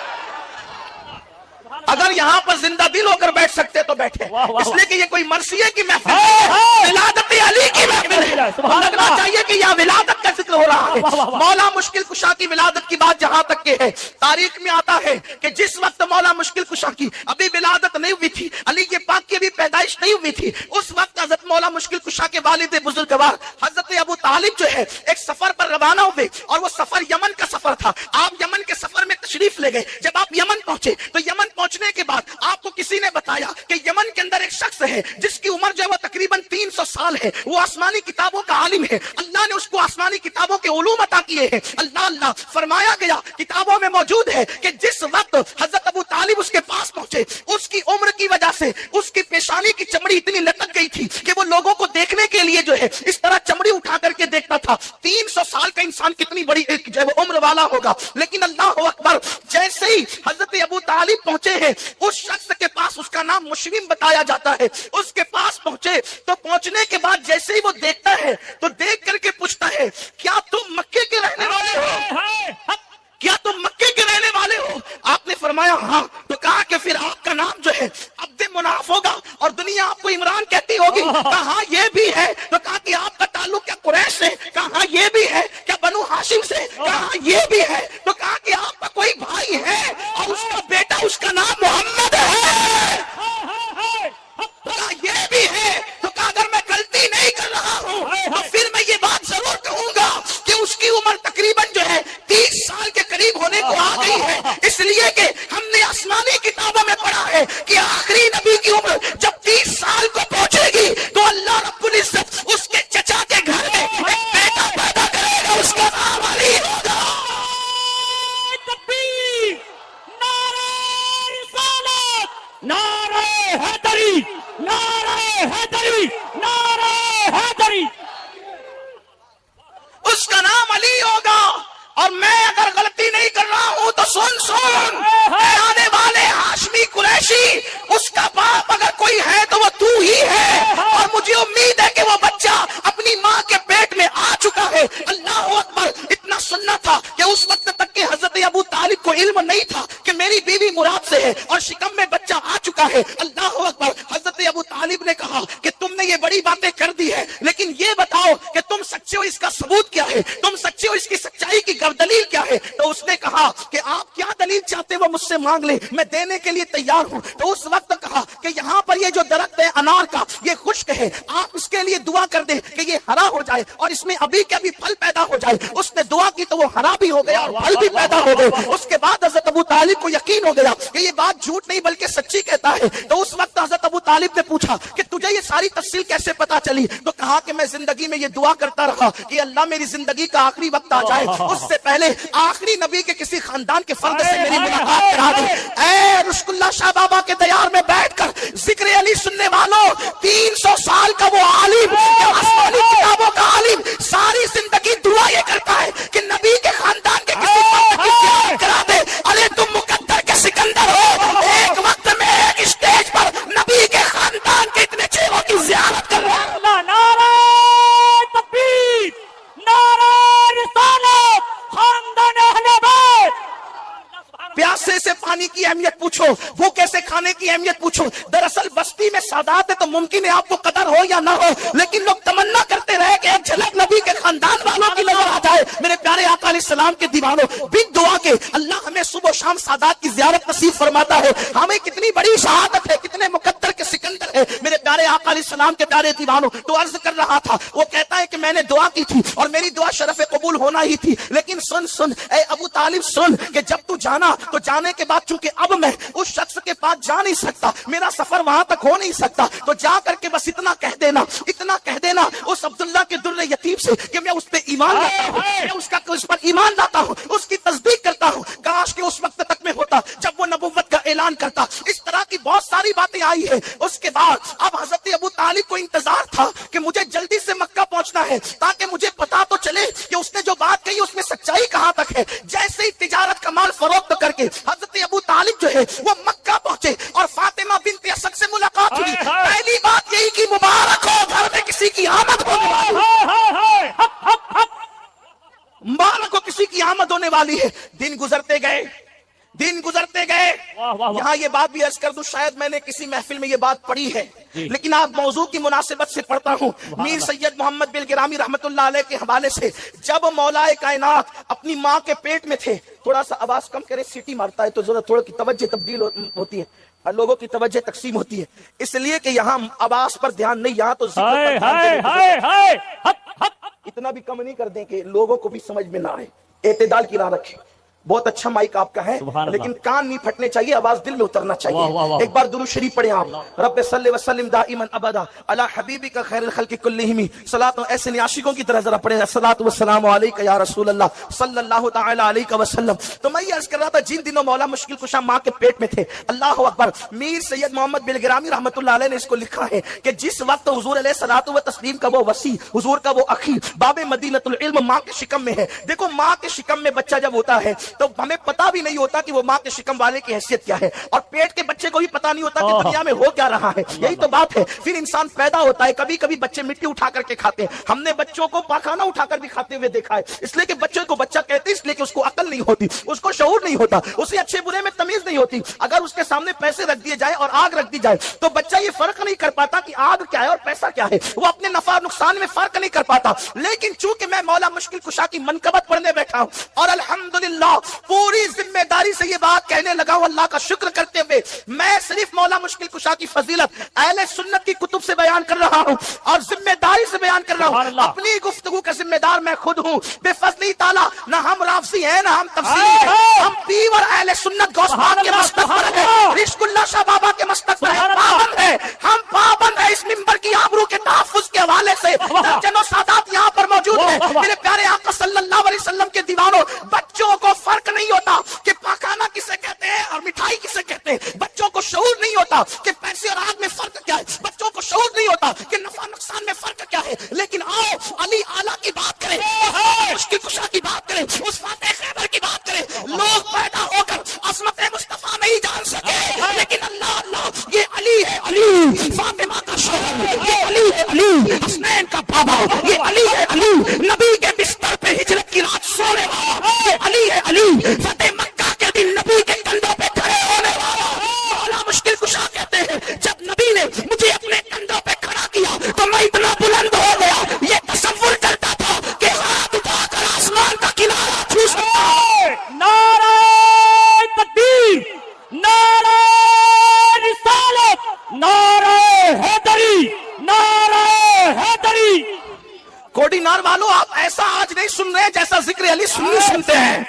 اگر یہاں پر زندہ دل ہو کر بیٹھ سکتے تو بیٹھے، اس لیے کہ یہ کوئی مرثیے کی محفل ہے، ولادت علی کی محفل ہے. لگنا چاہیے کہ یہاں ولادت کا ذکر ہو رہا ہے. مولا مشکل کشا کی ولادت کی بات جہاں تک کہ ہے، تاریخ میں آتا ہے کہ جس وقت مولا مشکل کشا کی ابھی ولادت نہیں ہوئی تھی، علی کے پاک کی ابھی پیدائش نہیں ہوئی تھی، اس وقت حضرت مولا مشکل کشا کے والد بزرگوار حضرت ابو طالب جو ہے ایک سفر پر روانہ ہوئے، اور وہ سفر یمن کا سفر تھا. آپ یمن کے سفر میں تشریف لے گئے. جب آپ یمن پہنچے تو یمن پہنچنے کے بعد آپ کو کسی نے بتایا کہ یمن کے اندر ایک شخص ہے جس کی عمر جو ہے وہ تقریباً 300 سال ہے، وہ آسمانی کتابوں کا عالم ہے، اللہ نے اس کو آسمانی کتابوں کے علوم عطا کیے ہیں. اللہ اللہ فرمایا گیا کتابوں میں موجود ہے کہ جس وقت حضرت ابو طالب اس کے پاس پہنچے، اس کی عمر کی وجہ سے اس کی پیشانی کی چمڑی اتنی لٹک گئی تھی کہ وہ لوگوں کو دیکھنے کے لیے جو ہے اس طرح چمڑی اٹھا کر کے دیکھتا تھا. 300 سال کا انسان کتنی بڑی جو ہے وہ عمر والا ہوگا. لیکن اللہ اکبر، جیسے ہی حضرت ابو طالب پہنچے ہیں اس شخص کے پاس، اس کا نام مشرم بتایا جاتا ہے، اس کے پاس پہنچے تو پہنچنے کے بعد جیسے ہی وہ دیکھتا ہے تو دیکھ کر کے پوچھتا ہے کیا تم مکے کے رہنے والے ہو؟ کیا تم مکے کے رہنے والے ہو؟ آپ نے فرمایا ہاں. تو کہا کہ پھر آپ کا نام جو ہے عبد مناف ہوگا اور دنیا آپ کو عمران کہتی ہوگی. کہا یہ بھی ہے دیکھنے کو آ گئی ہے، اس لیے کہ ہم نے آسمانی کتابوں میں پڑھا ہے کہ آخری نبی کی عمر جب 30 سال کو پہنچے گی تو اللہ رب العزت اس کے چچا کے گھر میں ایک بیٹا پیدا کرے گا، اس کا نام علی ہوگا۔ تکبیر، نعرہ رسالت، نعرہ حیدری، نعرہ حیدری، نعرہ حیدری۔ اس کا نام علی ہوگا، اور میں اگر غلطی نہیں کر رہا ہوں تو سن اے آنے والے ہاشمی قریشی، اس کا باپ اگر کوئی ہے تو وہ تو ہی ہے، اور مجھے امید ہے کہ وہ بچہ اپنی ماں کے پیٹ میں آ چکا ہے۔ اللہ اکبر، اتنا سننا تھا کہ اس وقت تک کہ حضرت ابو طالب کو علم نہیں تھا کہ میری بیوی مراد سے ہے اور شکم میں بچہ آ چکا ہے۔ اللہ اکبر، حضرت ابو طالب نے کہا کہ تم نے یہ بڑی باتیں کر دی ہے، لیکن یہ بتاؤ کہ تم سچے ہو، اس کا ثبوت کیا ہے؟ تم سچے ہو، اس کی سچائی کی دلیل کیا ہے؟ تو اس نے کہا کہ آپ کیا دلیل چاہتے وہ مجھ سے مانگ لیں، میں دینے کے لیے تیار ہوں۔ تو اس وقت کہا کہ یہاں پر یہ جو درخت ہے انار کا، یہ خشک ہے، آپ اس کے لیے دعا کر دیں کہ یہ ہرا ہو جائے اور اس میں ابھی کے ابھی پھل پیدا ہو جائے۔ اس نے دعا کی تو وہ ہرا بھی ہو گیا اور پھل بھی پیدا ہو گئے۔ اس کے بعد حضرت ابو طالب کو یقین ہو گیا کہ یہ بات جھوٹ نہیں بلکہ سچی کہتا ہے۔ تو اس وقت حضرت ابو طالب نے پوچھا کہ تجھے یہ ساری تفصیل کیسے پتا چلی؟ تو کہا کہ میں زندگی میں یہ دعا کرتا رہا کہ اللہ میری زندگی کا آخری وقت آ جائے، اس سے پہلے آخری نبی کے کسی خاندان کے فرد سے میری ملاقات کرا دے۔ اے رشک اللہ شاہ بابا کے دیار میں بیٹھ کر ذکر علی سننے والوں، 300 سال کا وہ عالم، آسمانی کتابوں کا عالم، ساری زندگی دعا یہ کرتا ہے کہ نبی کے خاندان کے کسی فرد کی زیارت کرا دے۔ ارے تم مقدر کے سکندر ہو، ایک وقت میں ایک اسٹیج پر نبی کے خاندان کے اتنے چہروں کی زیارت کر رہا ہے۔ نعرہ تکبیر، نعرہ رسالت، خاندان اہل بیت۔ پیاسے سے پانی کی اہمیت پوچھو، بھوکے سے کھانے کی اہمیت پوچھو۔ دراصل بستی میں سادات ہے تو ممکن ہے آپ کو قدر ہو یا نہ ہو، لیکن لوگ تمنا کرتے رہے کہ ایک جھلک نبی کے خاندان والوں کی نظر آ جائے۔ میرے پیارے آقا علیہ السلام کے دیوانوں، بن دعا کے اللہ ہمیں صبح و شام سادات کی زیارت نصیب فرماتا ہے۔ ہمیں کتنی بڑی شہادت ہے، کتنے مقدر کے سکندر ہے میرے پیارے آقا علیہ السلام کے پیارے دیوانوں۔ تو عرض کر رہا تھا، وہ کہتا ہے کہ میں نے دعا کی تھی اور میری دعا شرف قبول ہونا ہی تھی، لیکن سن اے ابو طالب سن کہ جب تو جانا تو جانے کے بعد چونکہ اب میں اس شخص کے پاس جا نہیں سکتا، میرا سفر وہاں تک ہو نہیں سکتا، تو جا کر کے بس اتنا کہہ دینا اس عبداللہ کے در یتیم سے کہ میں اس پہ ایمان لاتا ہوں، میں اس پر ایمان لاتا ہوں، اس کی تصدیق کرتا ہوں۔ کاش کہ اس وقت تک میں ہوتا جب وہ نبوت کا اعلان کرتا۔ اس طرح کی بہت ساری باتیں آئی ہیں۔ اس کے بعد اب حضرت ابو طالب کو انتظار تھا کہ مجھے جلدی سے مکہ پہنچنا ہے تاکہ مجھے پتا تو چلے کہ اس نے جو بات کہی اس میں سچائی کہاں تک ہے۔ جیسے ہی تجارت کا مال فروخت کر کے حضرت ابو طالب جو ہے وہ مکہ پہنچے اور فاطمہ بنت اسد سے ملاقات ہوئی۔ پہلی بات یہی کہ مبارک ہو، گھر میں کسی کی آمد ہونے والی ہے، مبارک ہو کسی کی آمد ہونے والی ہے۔ دن گزرتے گئے۔ یہاں یہ بات بھی عرض کر دوں، شاید میں نے کسی محفل میں یہ بات پڑھی ہے، لیکن آپ موضوع کی مناسبت سے پڑھتا ہوں۔ میر سید محمد بلگرامی رحمت اللہ علیہ کے حوالے سے، جب مولائے کائنات اپنی ماں کے پیٹ میں تھے، تھوڑا سا آواز کم کرے، سیٹی مارتا ہے تو ذرا تھوڑا کی توجہ تبدیل ہوتی ہے، لوگوں کی توجہ تقسیم ہوتی ہے، اس لیے کہ یہاں آواز پر دھیان نہیں، یہاں تو ذکر پر دھیان۔ اتنا بھی کم نہیں کر دیں کہ لوگوں کو بھی سمجھ میں نہ آئے، اعتدال کی راہ رکھیں۔ بہت اچھا مائک آپ کا ہے لیکن کان نہیں پھٹنے چاہیے، آواز دل میں اترنا چاہیے۔ ایک بار درود شریف پڑھیں آپ، رب صلی وسلم دائما ابدا علی حبیبک خیر الخلق کلہم، صلاۃ ایسے عاشقوں کی طرح ذرا پڑھیں، الصلاۃ والسلام علیک یا رسول اللہ صلی اللہ تعالی علیہ وسلم۔ تو میں یہ عرض کر رہا تھا، جن دنوں مولا مشکل کشا ماں کے پیٹ میں تھے، اللہ اکبر، میر سید محمد بلگرامی رحمت اللہ علیہ نے اس کو لکھا ہے کہ جس وقت حضور علیہ الصلوۃ و تسلیم کا وہ وسیع، حضور کا وہ اخی، باب مدینۃ العلم ماں کے شکم میں ہے۔ دیکھو ماں کے شکم میں بچہ جب ہوتا ہے تو ہمیں پتہ بھی نہیں ہوتا کہ وہ ماں کے شکم والے کی حیثیت کیا ہے، اور پیٹ کے بچے کو بھی پتہ نہیں ہوتا کہ دنیا میں ہو کیا رہا ہے۔ یہی تو بات ہے، پھر انسان پیدا ہوتا ہے، کبھی کبھی بچے مٹی اٹھا کر کے کھاتے ہیں، ہم نے بچوں کو پاخانہ اٹھا کر بھی کھاتے ہوئے دیکھا ہے، اس لیے کہ بچے کو بچہ کہتے ہیں، اس لیے کہ اس کو عقل نہیں ہوتی، اس کو شعور نہیں ہوتا، اسے اچھے برے میں تمیز نہیں ہوتی۔ اگر اس کے سامنے پیسے رکھ دیے جائے اور آگ رکھ دی جائے تو بچہ یہ فرق نہیں کر پاتا کہ آگ کیا ہے اور پیسہ کیا ہے، وہ اپنے نفع نقصان میں فرق نہیں کر پاتا۔ لیکن چونکہ میں مولا مشکل کشا کی منقبت پڑھنے بیٹھا ہوں اور الحمدللہ پوری ذمہ داری سے یہ بات کہنے لگا ہوں اللہ کا شکر کرتے ہوئے. میں صرف مولا مشکل کشا کی فضیلت اہل سنت کی کتب سے بیان کر رہا ہوں اور ذمہ داری سے بیان کر رہا ہوں. اپنی گفتگو کا ذمہ دار میں خود ہوں. بے فضلی تعالیٰ نہ ہم رافضی ہیں نہ ہم تفسیری ہیں, ہم پیور اہل سنت گوس پاک کے مسلک پر ہیں, رشک اللہ شاہ بابا کے مسلک پر پابند ہے. ہم پابند ہیں اس منبر کی آبرو کے تحفظ کے حوالے سے. درجنوں سادات یہاں پر موجود ہیں. میرے پیارے آقا صلی اللہ علیہ وسلم کے دیوانوں, بچوں کو فرق نہیں ہوتا کہ پاکانہ کسے کہتے ہیں اور مٹھائی کسے کہتے ہیں. بچوں کو شعور نہیں ہوتا کہ پیسے اور آگ میں فرق کیا ہے. بچوں کو شعور نہیں ہوتا کہ نفع نقصان میں فرق کیا ہے. لیکن آؤ علی اعلیٰ کی بات کریں, مشکل کشا کی بات کریں, اس فاتح خیبر کی بات کریں. لوگ پیدا ہو کر عظمت مصطفیٰ نہیں جان سکے, لیکن اللہ اللہ یہ علی ہے, علی فاطمہ کا شوہر, یہ علی ہے, علی حسنین کا بابا, یہ علی ہے, علی نبی کے بستر پہ ہجرت کی رات سونے والا, یہ علی ہے, علی فتح مکہ کے دن نبی کے کندھوں پہ کھڑے ہونے والا. مولا مشکل کشا کہتے ہیں جب نبی نے مجھے اپنے کندھوں پہ کھڑا کیا تو میں اتنا بلند ہو گیا, یہ تصور کرتا تھا کہ ہاتھ اٹھا کر آسمان کا کنارہ چھو سکتا ہے. نعرہ تکبیر, نعرہ رسالت, نعرہ حیدری, نعرہ حیدری. کوڈینار والوں آپ ایسا آج نہیں سن رہے جیسا ذکر علی سنی سنتے ہیں.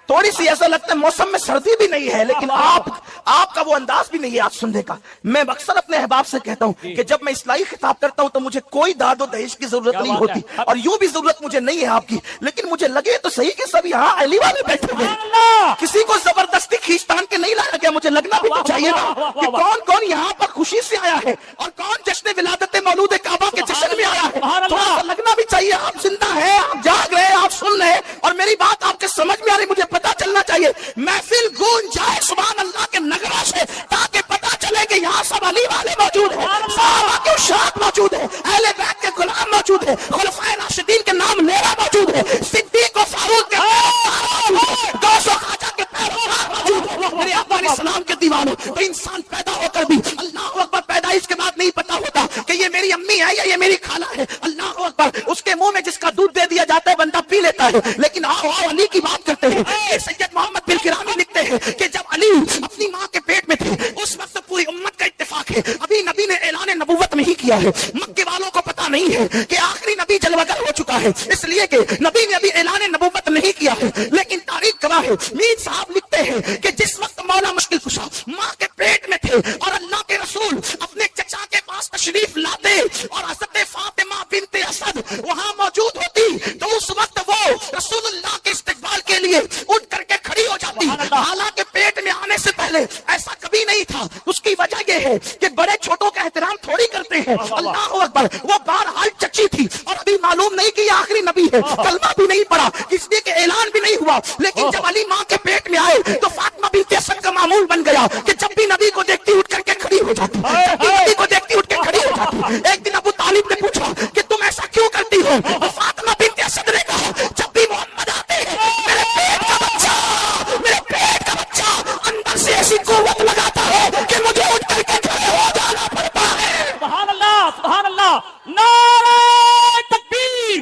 تھوڑی سی ایسا لگتا ہے موسم میں سردی بھی نہیں ہے, لیکن آپ کا وہ انداز بھی نہیں ہے آج سننے کا. میں اکثر اپنے احباب سے کہتا ہوں کہ جب میں اصلاحی خطاب کرتا ہوں تو مجھے کوئی داد و دہیج کی ضرورت نہیں ہوتی, اور یوں بھی ضرورت مجھے نہیں ہے آپ کی, لیکن مجھے لگے تو صحیح کہ سب یہاں علی والے بیٹھے ہوئے, کسی کو زبردستی کھینچتان کے نہیں لایا گیا. مجھے لگنا بھی تو چاہیے نا کہ کون کون یہاں پر خوشی سے آیا ہے اور کون جشن ولادت مولود کعبہ کے جشن میں آیا ہے. تھوڑا سا لگنا بھی چاہیے آپ زندہ ہیں, آپ جاگ رہے ہیں, آپ سن رہے ہیں, اور میری بات آپ کے سمجھ میں آ رہی. مجھے پتا چلنا چاہیے, محفل گونج جائے سبحان اللہ کے نغمہ سے, تاکہ پتا چلے کہ یہاں سب علی والے موجود ہیں, صحابہ کے اشاعت موجود ہیں, اہل بیت کے غلام موجود ہیں, خلفائے راشدین کے نام لیرا موجود ہے, صدیق و فاروق کے غوث و خواجہ کے پیروکار موجود ہیں. میرے آقا علیہ السلام کے دیوانوں, تو انسان پیدا ہو کر بھی اللہ اکبر پیدائش کے بعد نہیں پتا ہوتا کہ یہ میری امی ہے یا یہ میری خالہ ہے. اللہ اکبر, اس کے منہ میں جس کا دودھ دے دیا جاتا ہے بندہ پی لیتا ہے. لیکن آؤ علی کی بات کرتے ہیں. سید محمد بن کرامی لکھتے ہیں کہ جب علی اپنی ماں کے پیٹ میں تھے اس وقت پوری امت کا اتفاق ہے ابھی نبی نے اعلان نبوت نہیں کیا ہے. مکے والوں کو پتا نہیں ہے کہ آخری نبی جلوگر ہو چکا ہے, اس لیے کہ نبی نے ابھی اعلان نبوت نہیں کیا ہے. لیکن تاریخ گواہ ہے, میر صاحب لکھتے ہیں کہ جس وقت مولا مشکل کشا ماں کے پیٹ میں تھے اور اللہ کے رسول اپنے چچا کے پاس تشریف لاتے اور حضرت فاطمہ بنت اسد وہاں موجود ہوتی, تو اس وقت وہ رسول اللہ کے استقبال کے لیے اٹھ کر کے کھڑی ہو جاتی. حالانکہ پیٹ میں آنے سے پہلے ایسا کبھی نہیں تھا. اس کی وجہ یہ ہے کہ بڑے چھوٹوں کا احترام تھوڑی کرتے ہیں. اللہ اکبر, وہ بہرحال چچی تھی اور ابھی معلوم نہیں کہ یہ آخری نبی ہے, کلمہ بھی نہیں پڑا, اس لیے کہ اعلان بھی نہیں ہوا. لیکن جب علی ماں کے پیٹ میں آئے تو فاطمہ بنت اسد کا معمول بن گیا کہ جب بھی نبی کو دیکھتی اٹھ کر کے کھڑی ہو جاتی, جب بھی نبی کو دیکھتی اٹھ کے کھڑی ہو جاتی. ایک دن ابو طالب نے پوچھا کہ تم ایسا کیوں کرتی ہو, تو فاطمہ بنت اسد نے کہا جب بھی محمد آتے ہیں میرے پیٹ کا بچہ اندر سے ایسی قوت لگاتا ہے کہ مجھے اٹھ کر کے کھڑے ہو جانا پڑتا ہے. سبحان اللہ, سبحان اللہ. نعرہ تکبیر,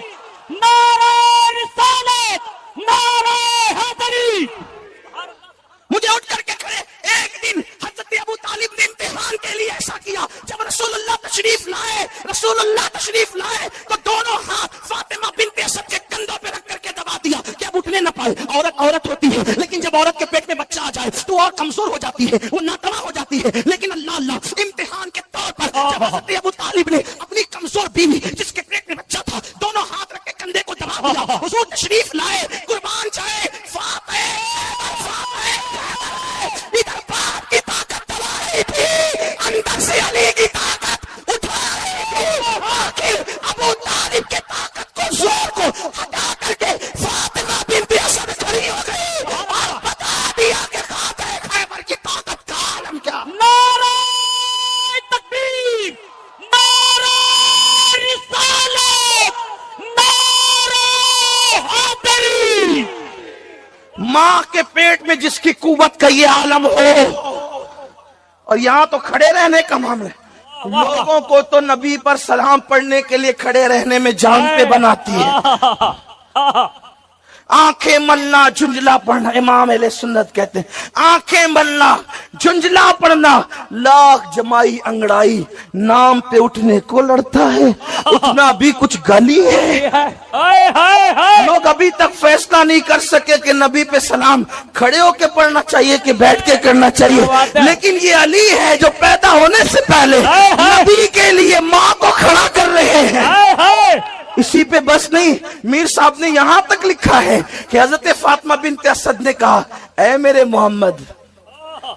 نعرہ رسالت, نعرہ حیدری. مجھے اٹھ کر کے کھڑے. ایک دن حضرت ابو طالب نے امتحان کے لیے ایسا کیا, جب رسول اللہ تشریف لائے تو دونوں ہاتھ فاطمہ بنت اسد کے کندھوں پہ رکھ کر کے دبا دیا کہ اب اٹھنے نہ پائے. عورت ہوتی ہے, لیکن جب عورت کے پیٹ میں بچہ آ جائے تو اور کمزور ہو جاتی ہے, وہ ناتواں ہو جاتی ہے. لیکن اللہ امتحان کے طور پر جب حضرت ابو طالب نے اپنی کمزور بیوی جس کے پیٹ میں بچہ تھا دونوں ہاتھ رکھ کے کندھے کو دبا دیا, حضور تشریف لائے, قربان جائے ادھر باپ کی طاقت دبا رہی تھی, اندر سے علی کی طاقت اٹھا رہی تھی. آخر ابو طالب کے طاقت کو زور کو ہٹا کر کے فاطمہ بنت اسد کھڑی ہو گئی اور بتا دیا کہ خاتہ خیبر کی طاقت کا عالم کیا. نعرہ تکبیر, نعرہ رسالت, نعرہ حیدری. ماں کے پیٹ میں جس کی قوت کا یہ عالم ہو, اور یہاں تو کھڑے رہنے کا معاملہ ہے. لوگوں کو تو نبی پر سلام پڑھنے کے لیے کھڑے رہنے میں جان پہ بناتی ہے. آنکھیں ملنا جھنجلا پڑھنا، امام اہل سنت کہتے ہیں آنکھیں ملنا جھنجلا پڑھنا لاکھ جمائی انگڑائی نام پہ اٹھنے کو لڑتا ہے، اٹھنا بھی کچھ گلی ہے۔ ہائے ہائے ہائے لوگ ابھی تک فیصلہ نہیں کر سکے کہ نبی پہ سلام کھڑے ہو کے پڑھنا چاہیے کہ بیٹھ کے کرنا چاہیے، لیکن یہ علی ہے جو پیدا ہونے سے پہلے نبی کے لیے ماں کو کھڑا کر رہے ہیں۔ ہائے ہائے اسی پہ بس نہیں، میر صاحب نے یہاں تک لکھا ہے کہ حضرت فاطمہ بنت اسد نے کہا اے میرے محمد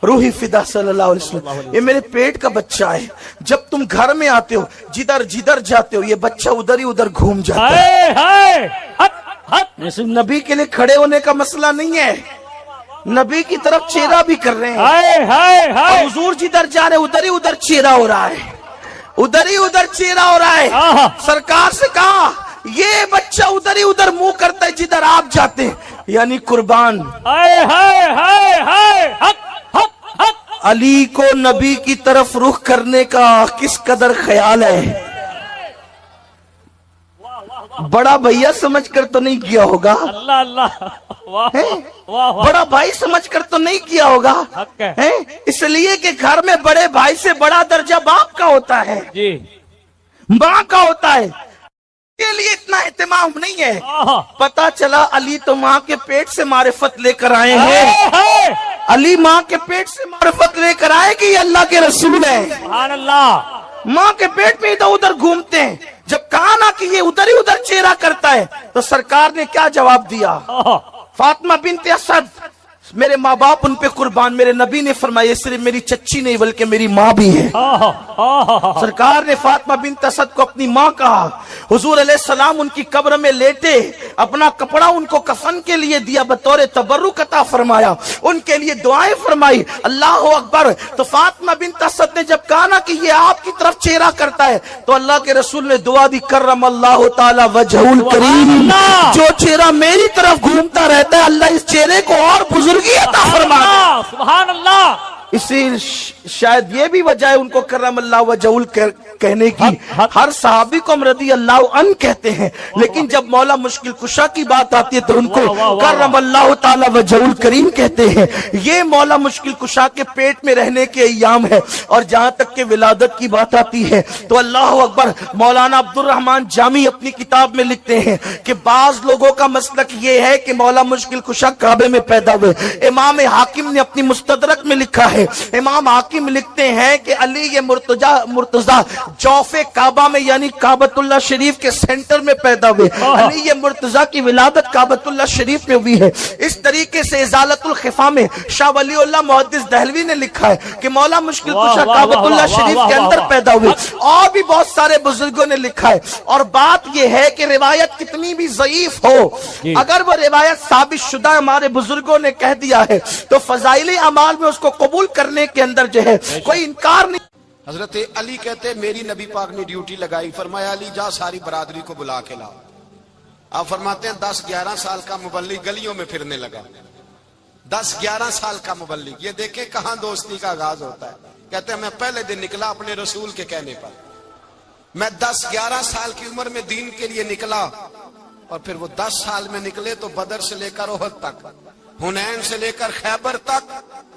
روحی فدا صلی اللہ علیہ وسلم، یہ میرے پیٹ کا بچہ ہے، جب تم گھر میں آتے ہو جدھر جدھر جاتے ہو یہ بچہ ادھر ہی ادھر گھوم جاتا ہے۔ ہائے ہائے حق حق یہ صرف نبی کے لیے کھڑے ہونے کا مسئلہ نہیں ہے، نبی کی طرف چہرہ بھی کر رہے ہیں۔ ہائے ہائے ہائے حضور جدھر جا رہے ادھر ہی ادھر چہرہ ہو رہا ہے، ادھر ہی ادھر چہرہ ہو رہا ہے۔ آہا۔ سرکار سے کہا یہ بچہ ادھر ہی ادھر منہ کرتا ہے جدھر آپ جاتے ہیں، یعنی قربان ہائے ہائے ہائے ہائے حق حق حق علی کو نبی کی طرف رخ کرنے کا کس قدر خیال ہے۔ بڑا بھیا سمجھ کر تو نہیں کیا ہوگا، اللہ اللہ واہ ہیں؟ واہ واہ بڑا بھائی سمجھ کر تو نہیں کیا ہوگا، حق ہے۔ ہیں؟ اس لیے کہ گھر میں بڑے بھائی سے بڑا درجہ باپ کا ہوتا ہے، جی ماں کا ہوتا ہے، کے لیے اتنا اہتمام نہیں ہے۔ آہا۔ پتا چلا علی تو ماں کے پیٹ سے معرفت لے کر آئے ہیں، ہائے ہائے علی ماں کے پیٹ سے معرفت لے کر آئے کہ یہ اللہ کے رسول ہیں، سبحان اللہ ماں کے پیٹ میں ادھر ادھر گھومتے ہیں۔ جب کہا نا کہ یہ ادھر ہی ادھر چہرہ کرتا ہے تو سرکار نے کیا جواب دیا؟ آہا۔ فاطمہ بنت اسد میرے ماں باپ ان پہ قربان، میرے نبی نے فرمایا یہ صرف میری چچی نہیں بلکہ میری ماں بھی ہے۔ آہا آہا سرکار نے فاطمہ بنت اسد کو اپنی ماں کہا، حضور علیہ السلام ان کی قبر میں لیٹے، اپنا کپڑا ان کو کفن کے لیے دیا، بطور تبرک عطا فرمایا، ان کے لیے دعائیں فرمائی، اللہ اکبر۔ تو فاطمہ بنت اسد نے جب کہا نا کہ یہ آپ کی طرف چہرہ کرتا ہے تو اللہ کے رسول نے دعا دی، کرم اللہ تعالی وجہ الکریم، اللہ۔ جو چہرہ میری طرف گھومتا رہتا ہے اللہ اس چہرے کو اور بزرگی عطا فرما دے۔ سبحان اللہ اسی شاید یہ بھی وجہ ہے ان کو کرم اللہ وجہول کہنے کی۔ ہر صحابی کو ہم رضی اللہ عنہ کہتے ہیں، لیکن جب مولا مشکل کشا کی بات آتی ہے تو ان کو کرم اللہ تعالی وجہول کریم کہتے ہیں۔ یہ مولا مشکل کشا کے پیٹ میں رہنے کے ایام ہے، اور جہاں تک کہ ولادت کی بات آتی ہے تو اللہ اکبر، مولانا عبد الرحمن جامی اپنی کتاب میں لکھتے ہیں کہ بعض لوگوں کا مسلک یہ ہے کہ مولا مشکل کشا کعبے میں پیدا ہوئے۔ امام حاکم نے اپنی مستدرک میں لکھا ہے، امام حاکم لکھتے ہیں کہ علی یہ مرتضی جوف کعبہ میں یعنی کعبۃ اللہ شریف کے سینٹر میں پیدا ہوئے، علی یہ مرتضی کی ولادت کعبۃ اللہ شریف میں ہوئی ہے۔ اس طریقے سے ازالت الخفا میں شاہ ولی اللہ محدث دہلوی نے لکھا ہے کہ مولا مشکل کشا کعبۃ اللہ شریف کے اندر پیدا ہوئے، اور بھی بہت سارے بزرگوں نے لکھا ہے۔ اور بات یہ ہے کہ روایت کتنی بھی ضعیف ہو، اگر وہ روایت ثابت شدہ ہمارے بزرگوں نے کہہ دیا ہے تو فضائل اعمال میں اس کو قبول کرنے کے اندر جو ہے کوئی انکار نہیں۔ حضرت علی کہتے میری نبی پاک نے ڈیوٹی لگائی، فرمایا علی جا ساری برادری کو بلا کے لا۔ آپ فرماتے ہیں 10-11 سال کا مبلغ گلیوں میں پھرنے لگا، 10-11 سال کا مبلغ، یہ دیکھیں کہاں دوستی کا آغاز ہوتا ہے۔ کہتے ہیں میں پہلے دن نکلا اپنے رسول کے کہنے پر، میں 10-11 سال کی عمر میں دین کے لیے نکلا، اور پھر وہ 10 سال میں نکلے تو بدر سے لے کر احد تک، حنین سے لے کر خیبر تک،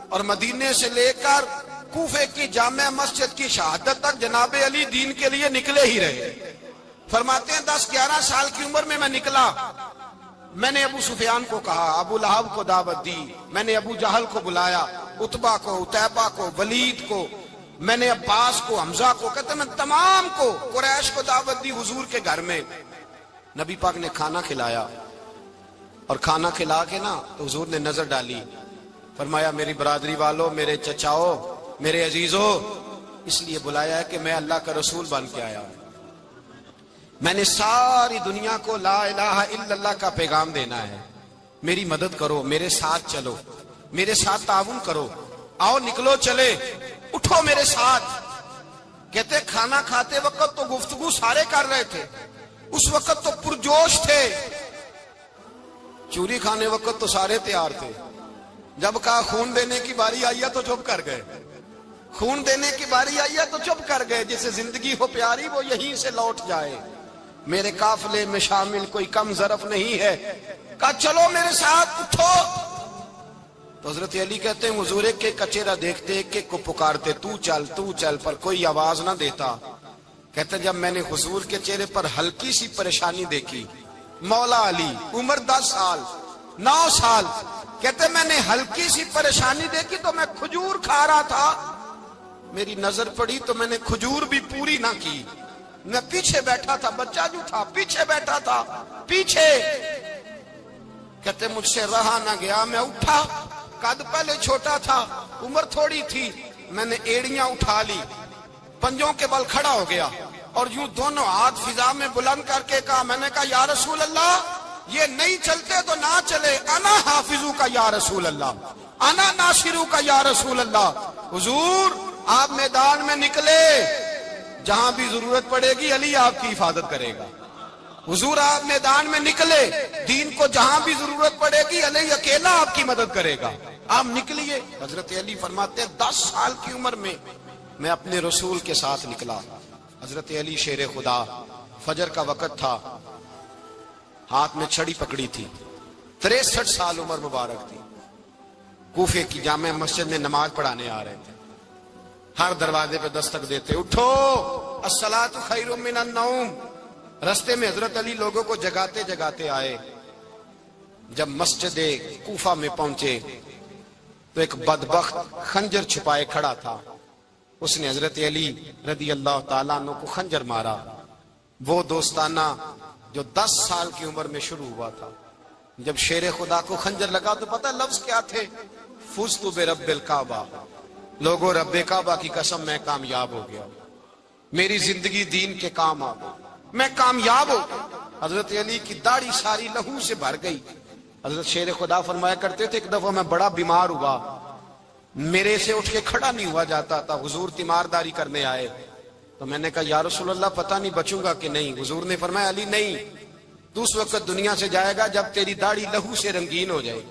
اور مدینے سے لے کر کوفے کی جامع مسجد کی شہادت تک جناب علی دین کے لیے نکلے ہی رہے۔ فرماتے ہیں 10-11 سال کی عمر میں نکلا، میں نے ابو سفیان کو کہا، ابو لہب کو دعوت دی، میں نے ابو جہل کو بلایا، عتبہ کو، عتیبہ کو، ولید کو، میں نے عباس کو، حمزہ کو، کہتے میں تمام کو، قریش کو دعوت دی حضور کے گھر میں۔ نبی پاک نے کھانا کھلایا، اور کھانا کھلا کے نا تو حضور نے نظر ڈالی، فرمایا میری برادری والوں، میرے چچاؤ، میرے عزیزوں، اس لیے بلایا ہے کہ میں اللہ کا رسول بن کے آیا ہوں، میں نے ساری دنیا کو لا الہ الا اللہ کا پیغام دینا ہے، میری مدد کرو، میرے ساتھ چلو، میرے ساتھ تعاون کرو، آؤ نکلو چلے، اٹھو میرے ساتھ۔ کہتے کھانا کھاتے وقت تو گفتگو سارے کر رہے تھے، اس وقت تو پرجوش تھے، چوری کھانے وقت تو سارے تیار تھے، جب کہا خون دینے کی باری آئی ہے تو چپ کر گئے، خون دینے کی باری آئی ہے تو چپ کر گئے، جسے زندگی ہو پیاری وہ یہیں سے لوٹ جائے، میرے قافلے میں شامل کوئی کم ظرف نہیں ہے. کہا چلو میرے ساتھ اٹھو. تو حضرت علی کہتے ہیں حضور ایک کا چہرہ دیکھتے ایک کو پکارتے تو چل پر کوئی آواز نہ دیتا. کہتے جب میں نے حضور کے چہرے پر ہلکی سی پریشانی دیکھی, مولا علی عمر 10 سال 9 سال, کہتے میں نے ہلکی سی پریشانی دیکھی تو میں کھجور کھا رہا تھا, میری نظر پڑی تو میں نے کھجور بھی پوری نہ کی. میں پیچھے بیٹھا تھا, بچہ جو تھا پیچھے بیٹھا تھا پیچھے. کہتے مجھ سے رہا نہ گیا, میں اٹھا. قد پہلے چھوٹا تھا, عمر تھوڑی تھی, میں نے ایڑیاں اٹھا لی, پنجوں کے بل کھڑا ہو گیا اور یوں دونوں ہاتھ فضا میں بلند کر کے کہا, میں نے کہا یا رسول اللہ یہ نہیں چلتے تو نہ چلے, انا حافظو کا یا رسول اللہ, انا ناصرو کا یا رسول اللہ. حضور آپ میدان میں نکلے, جہاں بھی ضرورت پڑے گی علی آپ کی حفاظت کرے گا. حضور آپ میدان میں نکلے, دین کو جہاں بھی ضرورت پڑے گی علی اکیلا آپ کی مدد کرے گا. آپ نکلیے. حضرت علی فرماتے ہیں 10 سال کی عمر میں میں اپنے رسول کے ساتھ نکلا. حضرت علی شیر خدا, فجر کا وقت تھا, ہاتھ میں چھڑی پکڑی تھی, 63 سال عمر مبارک تھی. کوفے کی جامع مسجد میں نماز پڑھانے آ رہے تھے. ہر دروازے پہ دستک دیتے, اٹھو الصلاۃ خیر من النوم. رستے میں حضرت علی لوگوں کو جگاتے جگاتے آئے. جب مسجد کوفہ میں پہنچے تو ایک بدبخت خنجر چھپائے کھڑا تھا. اس نے حضرت علی رضی اللہ تعالیٰ عنہ کو خنجر مارا. وہ دوستانہ جو 10 سال کی عمر میں شروع ہوا تھا. جب شیر خدا کو خنجر لگا تو پتہ لفظ کیا تھے, فزت برب الکعبہ. لوگوں رب کعبہ کی قسم میں کامیاب ہو گیا, میری زندگی دین کے کام آ گئی, میں کامیاب ہو گیا. حضرت علی کی داڑھی ساری لہو سے بھر گئی. حضرت شیر خدا فرمایا کرتے تھے ایک دفعہ میں بڑا بیمار ہوا, میرے سے اٹھ کے کھڑا نہیں ہوا جاتا تھا. حضور تیمارداری کرنے آئے تو میں نے کہا یا رسول اللہ پتہ نہیں بچوں گا کہ نہیں. حضور نے فرمایا علی نہیں, تو اس وقت دنیا سے جائے گا جب تیری داڑھی لہو سے رنگین ہو جائے.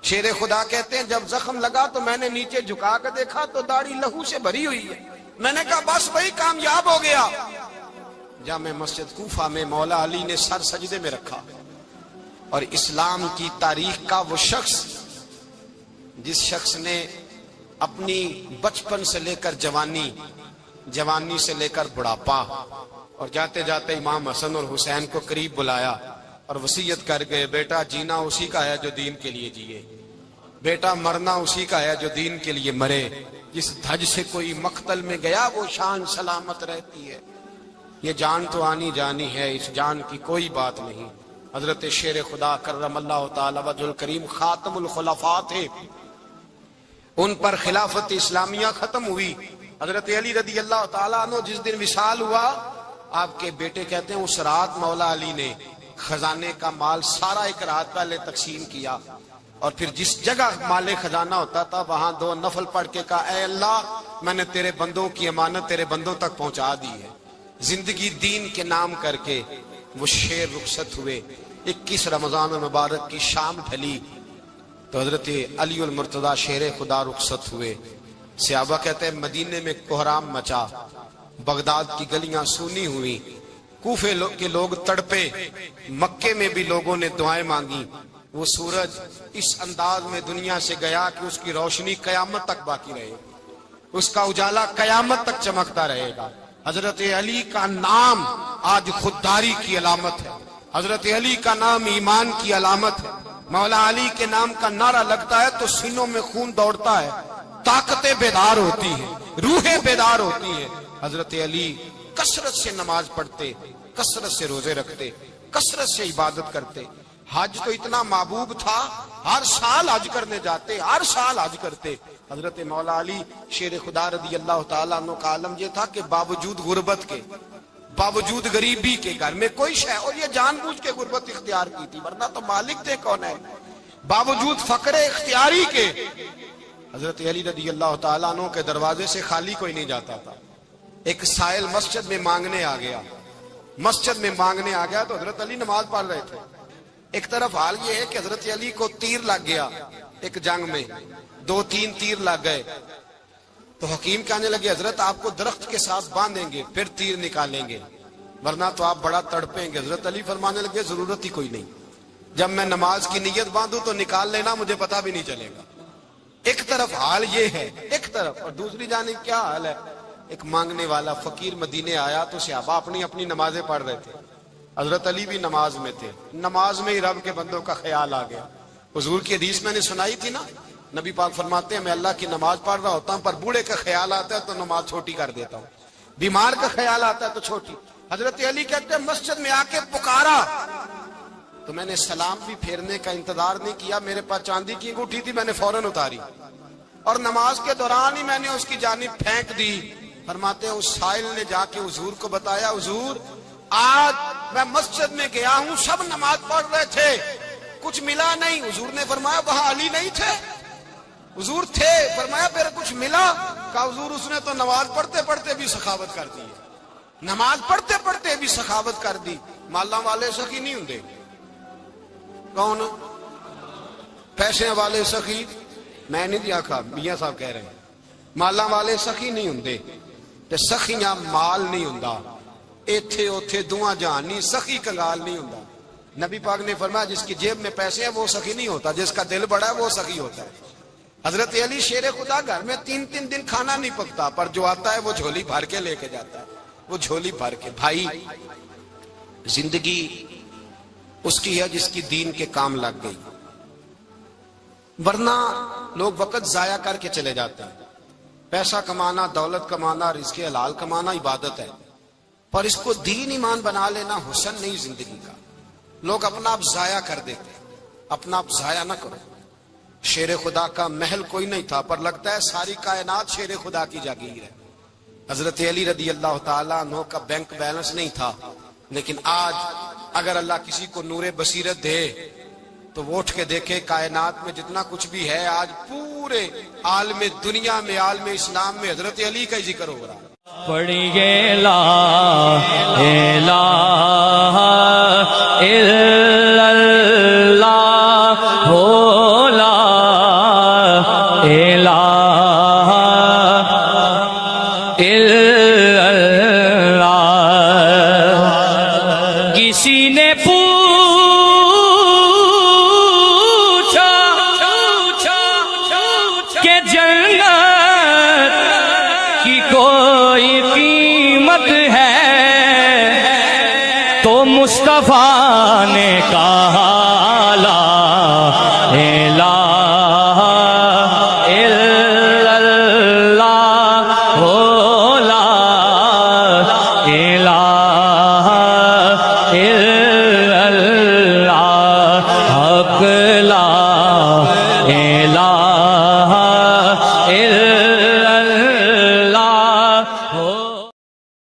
شیر خدا کہتے ہیں جب زخم لگا تو میں نے نیچے جھکا کر دیکھا تو داڑھی لہو سے بھری ہوئی ہے. میں نے کہا بس وہی کامیاب ہو گیا. جامع مسجد کوفہ میں مولا علی نے سر سجدے میں رکھا اور اسلام کی تاریخ کا وہ شخص جس شخص نے اپنی بچپن سے لے کر جوانی, جوانی سے لے کر بڑھاپا, اور جاتے جاتے امام حسن اور حسین کو قریب بلایا اور وصیت کر گئے, بیٹا جینا اسی کا ہے جو دین کے لیے جیے, بیٹا مرنا اسی کا ہے جو دین کے لیے مرے. جس دھج سے کوئی مقتل میں گیا وہ شان سلامت رہتی ہے. یہ جان تو آنی جانی ہے, اس جان کی کوئی بات نہیں. حضرت شیر خدا کرم اللہ تعالی وجہ الکریم خاتم الخلفاء تھے, ان پر خلافت اسلامیہ ختم ہوئی. حضرت علی رضی اللہ تعالیٰ عنہ جس دن وصال ہوا, آپ کے بیٹے کہتے ہیں اس رات مولا علی نے خزانے کا مال سارا ایک رات پہلے تقسیم کیا, اور پھر جس جگہ مال خزانہ ہوتا تھا وہاں 2 نفل پڑھ کے کہا اے اللہ میں نے تیرے بندوں کی امانت تیرے بندوں تک پہنچا دی ہے. زندگی دین کے نام کر کے وہ شیر رخصت ہوئے. 21 رمضان المبارک کی شام ڈھلی تو حضرت علی المرتضی شیر خدا رخصت ہوئے. صحابہ کہتے ہیں مدینے میں کوہرام مچا, بغداد کی گلیاں سونی ہوئی, کوفے کے لوگ تڑپے, مکے میں بھی لوگوں نے دعائیں مانگی. وہ سورج اس انداز میں دنیا سے گیا کہ اس کی روشنی قیامت تک باقی رہے, اس کا اجالا قیامت تک چمکتا رہے گا. حضرت علی کا نام آج خودداری کی علامت ہے, حضرت علی کا نام ایمان کی علامت ہے. مولا علی کے نام کا نعرہ لگتا ہے تو سینوں میں خون دوڑتا ہے, طاقتیں بیدار ہوتی ہیں, روحیں بیدار ہوتی ہیں. حضرت علی کثرت سے نماز پڑھتے, کثرت سے روزے رکھتے, کثرت سے عبادت کرتے. حج تو اتنا محبوب تھا, ہر سال حج کرنے جاتے, ہر سال حج کرتے. حضرت مولا علی شیر خدا رضی اللہ تعالیٰ عنہ کا عالم یہ تھا کہ باوجود غربت کے, باوجود غریبی کے, گھر میں کوئی شے, اور یہ جان بوجھ کے غربت اختیار کی تھی ورنہ تو مالک تھے کون ہے, باوجود فقر اختیاری کے حضرت علی رضی اللہ تعالیٰ عنہ کے دروازے سے خالی کوئی نہیں جاتا تھا. ایک سائل مسجد میں مانگنے آ گیا, مسجد میں مانگنے آ گیا تو حضرت علی نماز پڑھ رہے تھے. ایک طرف حال یہ ہے کہ حضرت علی کو تیر لگ گیا ایک جنگ میں, 2-3 تیر لگ گئے تو حکیم کہنے لگے حضرت آپ کو درخت کے ساتھ باندھیں گے پھر تیر نکالیں گے. ورنہ تو آپ بڑا تڑپیں گے. حضرت علی فرمانے لگے ضرورت ہی کوئی نہیں, جب میں نماز کی نیت باندھوں تو نکال لینا, مجھے پتا بھی نہیں چلے گا. ایک طرف حال یہ ہے, ایک طرف, اور دوسری جانب کیا حال ہے. ایک مانگنے والا فقیر مدینے آیا تو صحابہ اپنی اپنی نمازیں پڑھ رہے تھے, حضرت علی بھی نماز میں تھے. نماز میں ہی رب کے بندوں کا خیال آ گیا. حضور کی حدیث میں نے سنائی تھی نا, نبی پاک فرماتے ہیں میں اللہ کی نماز پڑھ رہا ہوتا ہوں, پر بوڑھے کا خیال آتا ہے تو نماز چھوٹی کر دیتا ہوں, بیمار کا خیال آتا ہے تو چھوٹی. حضرت علی کہتے ہیں مسجد میں آ کے پکارا تو میں نے سلام بھی پھیرنے کا انتظار نہیں کیا, میرے پاس چاندی کی انگوٹھی تھی, میں نے فوراً اتاری اور نماز کے دوران ہی میں نے اس کی جانب پھینک دی. فرماتے ہیں اس سائل نے جا کے حضور کو بتایا, حضور آج میں مسجد میں گیا ہوں, سب نماز پڑھ رہے تھے, کچھ ملا نہیں. حضور نے فرمایا وہاں علی نہیں تھے؟ حضور تھے. فرمایا پھر کچھ ملا؟ کہا حضور اس نے تو نماز پڑھتے پڑھتے بھی سخاوت کر دی, نماز پڑھتے پڑھتے بھی سخاوت کر دی. مالاں والے سخی نہیں ہوندے, کون پیسے والے سخی؟ میں نہیں دیا کھا, میاں صاحب کہہ رہے ہیں مالاں والے سخی نہیں ہوندے, تے سخیاں مال نہیں ہوندا, ایتھے اوتھے دعا جہان نہیں, سخی کنگال نہیں ہوندا. نبی پاک نے فرمایا جس کی جیب میں پیسے ہیں وہ سخی نہیں ہوتا, جس کا دل بڑا ہے وہ سخی ہوتا ہے. حضرت علی شیر خدا گھر میں 3 دن کھانا نہیں پکتا, پر جو آتا ہے وہ جھولی بھر کے لے کے جاتا ہے, وہ جھولی بھر کے. بھائی زندگی اس کی ہے جس کی دین کے کام لگ گئی, ورنہ لوگ وقت ضائع کر کے چلے جاتے ہیں. پیسہ کمانا, دولت کمانا, رزق حلال کمانا عبادت ہے, پر اس کو دین ایمان بنا لینا حسن نہیں زندگی کا. لوگ اپنا آپ ضائع کر دیتے, اپنا آپ ضائع نہ کرو. شیر خدا کا محل کوئی نہیں تھا, پر لگتا ہے ساری کائنات شیر خدا کی جاگیر ہے. حضرت علی رضی اللہ تعالیٰ عنہ کا بینک بیلنس نہیں تھا, لیکن آج اگر اللہ کسی کو نور بصیرت دے تو وہ اٹھ کے دیکھے کائنات میں جتنا کچھ بھی ہے, آج پورے عالم دنیا میں, عالم اسلام میں حضرت علی کا ہی ذکر ہو رہا ہے. پڑھیے لا الہ الا اللہ ہو, لا الہ الا اللہ. کسی نے کہ جنت کی کوئی قیمت ہے, تو مصطفیٰ نے کہا لا الہ الا اللہ ہو, لا الہ الا اللہ حق, لا الہ الا اللہ ہو.